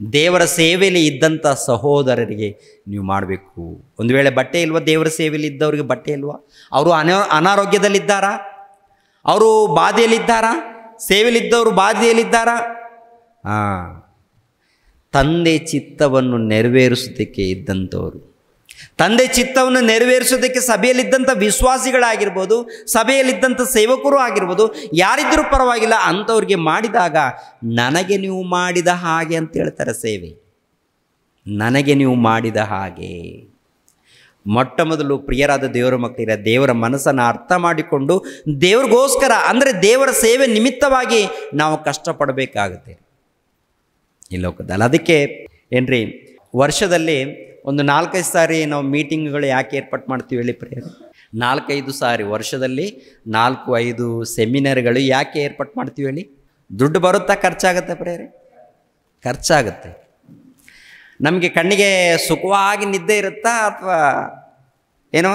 ದೇವರ ಸೇವೆಯಲ್ಲಿ ಇದ್ದಂಥ ಸಹೋದರರಿಗೆ ನೀವು ಮಾಡಬೇಕು. ಒಂದು ವೇಳೆ ಬಟ್ಟೆ ಇಲ್ವಾ, ದೇವರ ಸೇವೆಯಲ್ಲಿ ಇದ್ದವರಿಗೆ ಬಟ್ಟೆ ಇಲ್ವಾ, ಅವರು ಅನಾರೋಗ್ಯದಲ್ಲಿದ್ದಾರಾ, ಅವರು ಬಾಧೆಯಲ್ಲಿದ್ದಾರಾ, ಸೇವೆಯಲ್ಲಿದ್ದವರು ಬಾಧೆಯಲ್ಲಿದ್ದಾರಾ? ತಂದೆ ಚಿತ್ತವನ್ನು ನೆರವೇರಿಸೋದಕ್ಕೆ ಇದ್ದಂಥವರು, ತಂದೆ ಚಿತ್ತವನ್ನು ನೆರವೇರಿಸೋದಕ್ಕೆ ಸಭೆಯಲ್ಲಿದ್ದಂಥ ವಿಶ್ವಾಸಿಗಳಾಗಿರ್ಬೋದು, ಸಭೆಯಲ್ಲಿದ್ದಂಥ ಸೇವಕರು ಆಗಿರ್ಬೋದು, ಯಾರಿದ್ದರೂ ಪರವಾಗಿಲ್ಲ, ಅಂಥವ್ರಿಗೆ ಮಾಡಿದಾಗ ನನಗೆ ನೀವು ಮಾಡಿದ ಹಾಗೆ ಅಂತ ಹೇಳ್ತಾರೆ. ಸೇವೆ ನನಗೆ ನೀವು ಮಾಡಿದ ಹಾಗೆ. ಮೊಟ್ಟ ಮೊದಲು ಪ್ರಿಯರಾದ ದೇವರ ಮಕ್ಕಳಿರ ದೇವರ ಮನಸ್ಸನ್ನು ಅರ್ಥ ಮಾಡಿಕೊಂಡು ದೇವ್ರಿಗೋಸ್ಕರ, ಅಂದರೆ ದೇವರ ಸೇವೆ ನಿಮಿತ್ತವಾಗಿ ನಾವು ಕಷ್ಟಪಡಬೇಕಾಗುತ್ತೆ ಈ ಲೋಕದಲ್ಲಿ. ಅದಕ್ಕೆ ಏನ್ರಿ, ವರ್ಷದಲ್ಲಿ ಒಂದು 4-5 ಸಾರಿ ನಾವು ಮೀಟಿಂಗ್ಗಳು ಯಾಕೆ ಏರ್ಪಾటు ಮಾಡ್ತೀವಿ ಹೇಳಿ ಪ್ರಿಯರೇ? 4-5 ಸಾರಿ ವರ್ಷದಲ್ಲಿ 4-5 ಸೆಮಿನಾರ್ಗಳು ಯಾಕೆ ಏರ್ಪಾటు ಮಾಡ್ತೀವಿ ಹೇಳಿ? ದುಡ್ಡು ಬರುತ್ತಾ, ಖರ್ಚಾಗುತ್ತೆ ಪ್ರಿಯರೇ? ಖರ್ಚಾಗುತ್ತೆ. ನಮಗೆ ಕಣ್ಣಿಗೆ ಸುಖವಾಗಿ ನಿದ್ದೆ ಇರುತ್ತಾ ಅಥವಾ ಏನೋ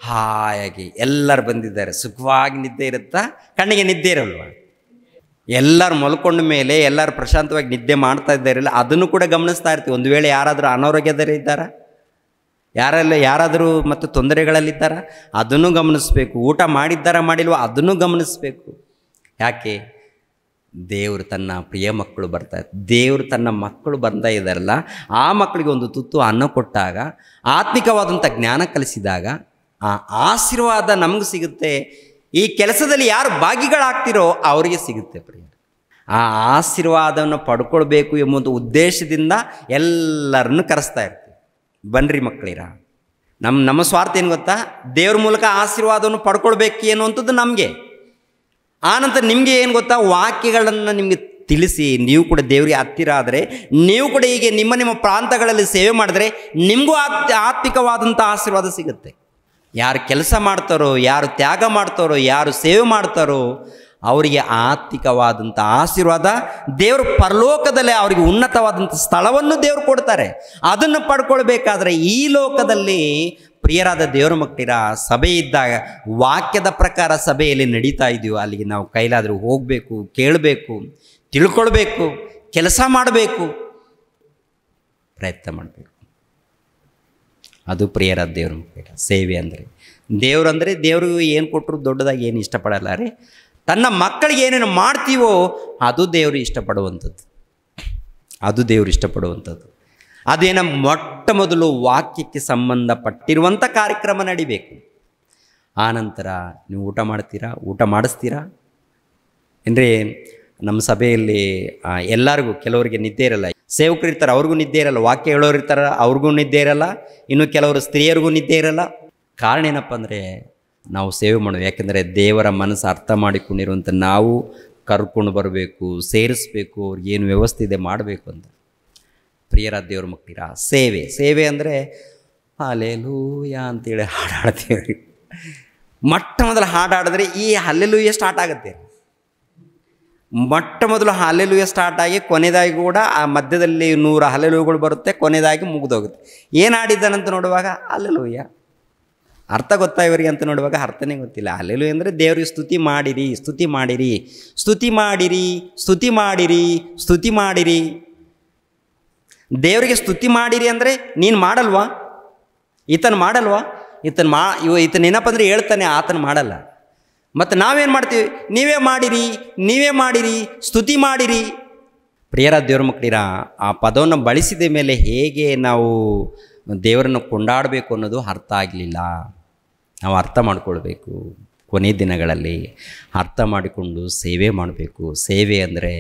ಹಾಯಾಗಿ ಎಲ್ಲರೂ ಬಂದಿದ್ದಾರೆ ಸುಖವಾಗಿ ನಿದ್ದೆ ಇರುತ್ತಾ? ಕಣ್ಣಿಗೆ ನಿದ್ದೆ ಇರಲ್ವ? ಎಲ್ಲರೂ ಮಲ್ಕೊಂಡ ಮೇಲೆ ಎಲ್ಲರೂ ಪ್ರಶಾಂತವಾಗಿ ನಿದ್ದೆ ಮಾಡ್ತಾ ಇದ್ದಾರಲ್ಲ, ಅದನ್ನು ಕೂಡ ಗಮನಿಸ್ತಾ ಇರ್ತೀವಿ. ಒಂದು ವೇಳೆ ಯಾರಾದರೂ ಅನಾರೋಗ್ಯದಲ್ಲಿದ್ದಾರಾ, ಯಾರಾದರೂ ಮತ್ತು ತೊಂದರೆಗಳಲ್ಲಿದ್ದಾರಾ, ಅದನ್ನು ಗಮನಿಸಬೇಕು. ಊಟ ಮಾಡಿದ್ದಾರಾ ಮಾಡಿಲ್ವ, ಅದನ್ನು ಗಮನಿಸಬೇಕು. ಯಾಕೆ? ದೇವರು ತನ್ನ ಪ್ರಿಯ ಮಕ್ಕಳು ದೇವರು ತನ್ನ ಮಕ್ಕಳು ಬರ್ತಾ ಇದ್ದಾರಲ್ಲ, ಆ ಮಕ್ಕಳಿಗೆ ಒಂದು ತುತ್ತು ಅನ್ನ ಕೊಟ್ಟಾಗ, ಆತ್ಮಿಕವಾದಂಥ ಜ್ಞಾನ ಕಲಿಸಿದಾಗ ಆ ಆಶೀರ್ವಾದ ನಮಗೆ ಸಿಗುತ್ತೆ. ಈ ಕೆಲಸದಲ್ಲಿ ಯಾರು ಭಾಗಿಗಳಾಗ್ತಿರೋ ಅವರಿಗೆ ಸಿಗುತ್ತೆ ಪ್ರಿಯ. ಆ ಆಶೀರ್ವಾದವನ್ನು ಪಡ್ಕೊಳ್ಬೇಕು ಎಂಬ ಉದ್ದೇಶದಿಂದ ಎಲ್ಲರನ್ನು ಕರೆಸ್ತಾ ಇರ್ತೀವಿ. ಬನ್ನಿರಿ ಮಕ್ಕಳಿರ, ನಮ್ಮ ಸ್ವಾರ್ಥ ಏನು ಗೊತ್ತಾ? ದೇವ್ರ ಮೂಲಕ ಆಶೀರ್ವಾದವನ್ನು ಪಡ್ಕೊಳ್ಬೇಕು ಅನ್ನುವಂಥದ್ದು ನಮಗೆ. ಆನಂತರ ನಿಮಗೆ ಏನು ಗೊತ್ತಾ? ವಾಕ್ಯಗಳನ್ನು ನಿಮಗೆ ತಿಳಿಸಿ ನೀವು ಕೂಡ ದೇವರಿಗೆ ಹತ್ತಿರ ಆದರೆ, ನೀವು ಕೂಡ ಹೀಗೆ ನಿಮ್ಮ ಪ್ರಾಂತಗಳಲ್ಲಿ ಸೇವೆ ಮಾಡಿದ್ರೆ ನಿಮಗೂ ಆತ್ಮಿಕವಾದಂಥ ಆಶೀರ್ವಾದ ಸಿಗುತ್ತೆ. ಯಾರು ಕೆಲಸ ಮಾಡ್ತಾರೋ, ಯಾರು ತ್ಯಾಗ ಮಾಡ್ತಾರೋ, ಯಾರು ಸೇವೆ ಮಾಡ್ತಾರೋ ಅವರಿಗೆ ಆತ್ಮಿಕವಾದಂಥ ಆಶೀರ್ವಾದ ದೇವರು ಪರಲೋಕದಲ್ಲೇ ಅವರಿಗೆ ಉನ್ನತವಾದಂಥ ಸ್ಥಳವನ್ನು ದೇವರು ಕೊಡ್ತಾರೆ. ಅದನ್ನು ಪಡ್ಕೊಳ್ಬೇಕಾದ್ರೆ ಈ ಲೋಕದಲ್ಲಿ ಪ್ರಿಯರಾದ ದೇವರ ಮಕ್ಕಳಿರ ಸಭೆ ಇದ್ದಾಗ ವಾಕ್ಯದ ಪ್ರಕಾರ ಸಭೆಯಲ್ಲಿ ನಡೀತಾ ಇದೆಯೋ ಅಲ್ಲಿಗೆ ನಾವು ಕೈಲಾದರೂ ಹೋಗಬೇಕು, ಕೇಳಬೇಕು, ತಿಳ್ಕೊಳ್ಬೇಕು, ಕೆಲಸ ಮಾಡಬೇಕು, ಪ್ರಯತ್ನ ಮಾಡಬೇಕು. ಅದು ಪ್ರಿಯರಾದ ದೇವ್ರ ಮಕ್ಕಳಿರ ಸೇವೆ. ದೇವರು ಏನು ಕೊಟ್ಟರು ದೊಡ್ಡದಾಗಿ ಏನು ಇಷ್ಟಪಡಲ್ಲ ರೀ. ತನ್ನ ಮಕ್ಕಳಿಗೆ ಏನೇನು ಮಾಡ್ತೀವೋ ಅದು ದೇವರು ಇಷ್ಟಪಡುವಂಥದ್ದು. ಅದೇನ ಮೊಟ್ಟ ಮೊದಲು ವಾಕ್ಯಕ್ಕೆ ಸಂಬಂಧಪಟ್ಟಿರುವಂಥ ಕಾರ್ಯಕ್ರಮ ನಡಿಬೇಕು. ಆನಂತರ ನೀವು ಊಟ ಮಾಡಿಸ್ತೀರಾ ಅಂದರೆ ನಮ್ಮ ಸಭೆಯಲ್ಲಿ ಎಲ್ಲರಿಗೂ ಕೆಲವರಿಗೆ ನಿದ್ದೆ ಇರಲ್ಲ, ಸೇವಕರು ಇರ್ತಾರೆ ಅವ್ರಿಗೂ ನಿದ್ದೆ ಇರಲ್ಲ, ವಾಕ್ಯ ಹೇಳೋರು ಇರ್ತಾರೆ ಅವ್ರಿಗೂ ನಿದ್ದೆ ಇರಲ್ಲ, ಇನ್ನು ಕೆಲವರು ಸ್ತ್ರೀಯರಿಗೂ ನಿದ್ದೆ ಇರಲ್ಲ. ಕಾರಣ ಏನಪ್ಪ ಅಂದರೆ ನಾವು ಸೇವೆ ಮಾಡೋದು. ಯಾಕೆಂದರೆ ದೇವರ ಮನಸ್ಸು ಅರ್ಥ ಮಾಡಿಕೊಂಡಿರುವಂಥ ನಾವು ಕರ್ಕೊಂಡು ಬರಬೇಕು, ಸೇರಿಸ್ಬೇಕು, ಅವ್ರಿಗೇನು ವ್ಯವಸ್ಥೆ ಇದೆ ಮಾಡಬೇಕು ಅಂತ. ಪ್ರಿಯರ ದೇವ್ರ ಮಕ್ಕಳಿರ ಸೇವೆ. ಸೇವೆ ಅಂದರೆ ಹಲ್ಲೆಲೂಯಾ ಅಂತೇಳಿ ಹಾಡಾಡ್ತೀವಿ. ಮೊಟ್ಟ ಮೊದಲು ಹಾಡಾಡಿದ್ರೆ ಈ ಹಲ್ಲೆಲೂಯಾ ಸ್ಟಾರ್ಟ್ ಆಗುತ್ತೆ. ಮೊಟ್ಟ ಮೊದಲು ಹಲ್ಲೆಲೂಯಾ ಸ್ಟಾರ್ಟ್ ಆಗಿ ಕೊನೆಯದಾಗಿ ಕೂಡ ಆ ಮಧ್ಯದಲ್ಲಿ 100 ಹಲ್ಲೆಲೂಯಗಳು ಬರುತ್ತೆ, ಕೊನೆಯದಾಗಿ ಮುಗಿದೋಗುತ್ತೆ. ಏನು ಆಡಿದ್ದಾನಂತ ನೋಡುವಾಗ ಹಲ್ಲೆಲೂಯಾ. ಅರ್ಥ ಗೊತ್ತಾ ಇವರಿಗೆ ಅಂತ ನೋಡುವಾಗ ಅರ್ಥನೇ ಗೊತ್ತಿಲ್ಲ. ಹಲ್ಲೆಲೂಯಾ ಅಂದರೆ ದೇವರಿಗೆ ಸ್ತುತಿ ಮಾಡಿರಿ, ಸ್ತುತಿ ಮಾಡಿರಿ, ಸ್ತುತಿ ಮಾಡಿರಿ, ಸ್ತುತಿ ಮಾಡಿರಿ, ಸ್ತುತಿ ಮಾಡಿರಿ. ದೇವರಿಗೆ ಸ್ತುತಿ ಮಾಡಿರಿ ಅಂದರೆ ನೀನು ಮಾಡಲ್ವಾ? ಈತನ ಮಾಡಲ್ವಾ? ಈತನೇನಪ್ಪ ಅಂದರೆ ಹೇಳ್ತಾನೆ, ಆತನ ಮಾಡಲ್ಲ. ಮತ್ತು ನಾವೇನು ಮಾಡ್ತೀವಿ? ನೀವೇ ಮಾಡಿರಿ, ನೀವೇ ಮಾಡಿರಿ, ಸ್ತುತಿ ಮಾಡಿರಿ. ಪ್ರಿಯರ ದೇವ್ರ ಮಕ್ಕಳಿರ, ಆ ಪದವನ್ನು ಬಳಸಿದ ಮೇಲೆ ಹೇಗೆ ನಾವು ದೇವರನ್ನು ಕೊಂಡಾಡಬೇಕು ಅನ್ನೋದು ಅರ್ಥ ಆಗಲಿಲ್ಲ. ನಾವು ಅರ್ಥ ಮಾಡಿಕೊಳ್ಬೇಕು. ಕೊನೆ ದಿನಗಳಲ್ಲಿ ಅರ್ಥ ಮಾಡಿಕೊಂಡು ಸೇವೆ ಮಾಡಬೇಕು. ಸೇವೆ ಅಂದರೆ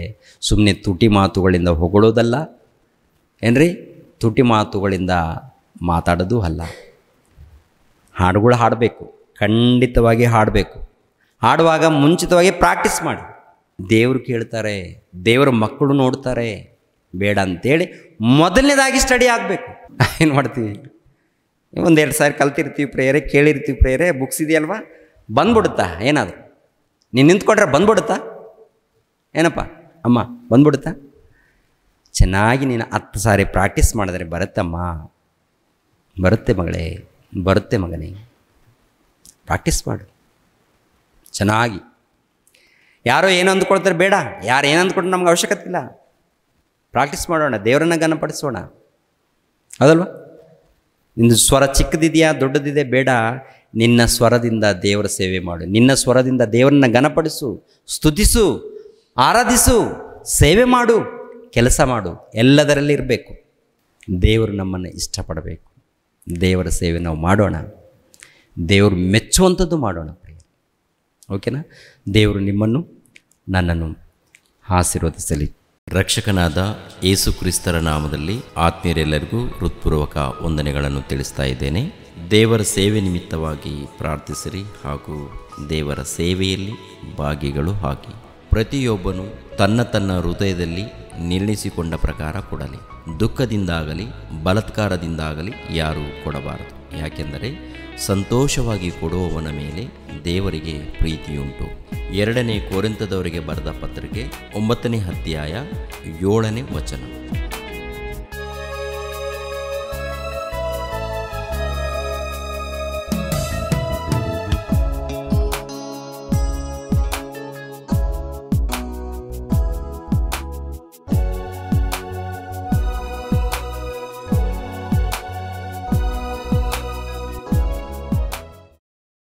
ಸುಮ್ಮನೆ ತುಟಿ ಮಾತುಗಳಿಂದ ಹೊಗಳೋದಲ್ಲ ಏನ್ರಿ, ತುಟಿ ಮಾತುಗಳಿಂದ ಮಾತಾಡೋದು ಅಲ್ಲ. ಹಾಡುಗಳು ಹಾಡಬೇಕು, ಖಂಡಿತವಾಗಿ ಹಾಡಬೇಕು. ಹಾಡುವಾಗ ಮುಂಚಿತವಾಗಿ ಪ್ರಾಕ್ಟೀಸ್ ಮಾಡಿ. ದೇವರು ಕೇಳ್ತಾರೆ, ದೇವರ ಮಕ್ಕಳು ನೋಡ್ತಾರೆ, ಬೇಡ ಅಂಥೇಳಿ ಮೊದಲನೇದಾಗಿ ಸ್ಟಡಿ ಆಗಬೇಕು. ಏನು ಮಾಡ್ತೀವಿ? 1-2 ಸಾರಿ ಕಲ್ತಿರ್ತೀವಿ ಪ್ರೇಯರೇ, ಕೇಳಿರ್ತೀವಿ ಪ್ರೇಯರೇ, ಬುಕ್ಸ್ ಇದೆಯಲ್ವಾ, ಬಂದ್ಬಿಡುತ್ತಾ? ಏನಾದರೂ ನೀನು ನಿಂತ್ಕೊಂಡ್ರೆ ಬಂದ್ಬಿಡುತ್ತಾ? ಏನಪ್ಪ ಅಮ್ಮ ಬಂದ್ಬಿಡುತ್ತಾ? ಚೆನ್ನಾಗಿ ನೀನು 10 ಸಾರಿ ಪ್ರಾಕ್ಟೀಸ್ ಮಾಡಿದ್ರೆ ಬರುತ್ತಮ್ಮ, ಬರುತ್ತೆ ಮಗಳೇ, ಬರುತ್ತೆ ಮಗನೇ. ಪ್ರಾಕ್ಟೀಸ್ ಮಾಡು ಚೆನ್ನಾಗಿ. ಯಾರೋ ಏನು ಅಂದ್ಕೊಳ್ತಾರೆ ಬೇಡ, ಯಾರು ಏನು ಅಂದ್ಕೊಂಡ್ರೆ ನಮ್ಗೆ ಅವಶ್ಯಕತೆ ಇಲ್ಲ. ಪ್ರಾಕ್ಟೀಸ್ ಮಾಡೋಣ, ದೇವರನ್ನ ಘನಪಡಿಸೋಣ, ಅದಲ್ವಾ? ನಿನ್ನ ಸ್ವರ ಚಿಕ್ಕದಿದೆಯಾ ದೊಡ್ಡದಿದೆ ಬೇಡ, ನಿನ್ನ ಸ್ವರದಿಂದ ದೇವರ ಸೇವೆ ಮಾಡು. ನಿನ್ನ ಸ್ವರದಿಂದ ದೇವರನ್ನ ಘನಪಡಿಸು, ಸ್ತುತಿಸು, ಆರಾಧಿಸು, ಸೇವೆ ಮಾಡು, ಕೆಲಸ ಮಾಡು. ಎಲ್ಲದರಲ್ಲಿ ಇರಬೇಕು. ದೇವರು ನಮ್ಮನ್ನು ಇಷ್ಟಪಡಬೇಕು. ದೇವರ ಸೇವೆ ನಾವು ಮಾಡೋಣ, ದೇವರು ಮೆಚ್ಚುವಂಥದ್ದು ಮಾಡೋಣ. ಓಕೆನಾ? ದೇವರು ನಿಮ್ಮನ್ನು ನನ್ನನ್ನು ಆಶೀರ್ವದಿಸಲಿ. ರಕ್ಷಕನಾದ ಯೇಸು ಕ್ರಿಸ್ತರ ನಾಮದಲ್ಲಿ ಆತ್ಮೀಯರೆಲ್ಲರಿಗೂ ಹೃತ್ಪೂರ್ವಕ ವಂದನೆಗಳನ್ನು ತಿಳಿಸ್ತಾ ಇದ್ದೇನೆ. ದೇವರ ಸೇವೆ ನಿಮಿತ್ತವಾಗಿ ಪ್ರಾರ್ಥಿಸಿರಿ ಹಾಗೂ ದೇವರ ಸೇವೆಯಲ್ಲಿ ಭಾಗಿಗಳು ಆಗಿ. ಪ್ರತಿಯೊಬ್ಬನು ತನ್ನ ಹೃದಯದಲ್ಲಿ ನಿರ್ಣಯಿಸಿಕೊಂಡ ಪ್ರಕಾರ ಕೊಡಲಿ. ದುಃಖದಿಂದಾಗಲಿ ಬಲಾತ್ಕಾರದಿಂದಾಗಲಿ ಯಾರೂ ಕೊಡಬಾರದು. ಯಾಕೆಂದರೆ ಸಂತೋಷವಾಗಿ ಕೊಡುವವನ ಮೇಲೆ ದೇವರಿಗೆ ಪ್ರೀತಿಯುಂಟು. 2 ಕೊರಿಂಥದವರಿಗೆ ಬರೆದ ಪತ್ರಿಕೆ 9ನೇ ಅಧ್ಯಾಯ 7ನೇ ವಚನ.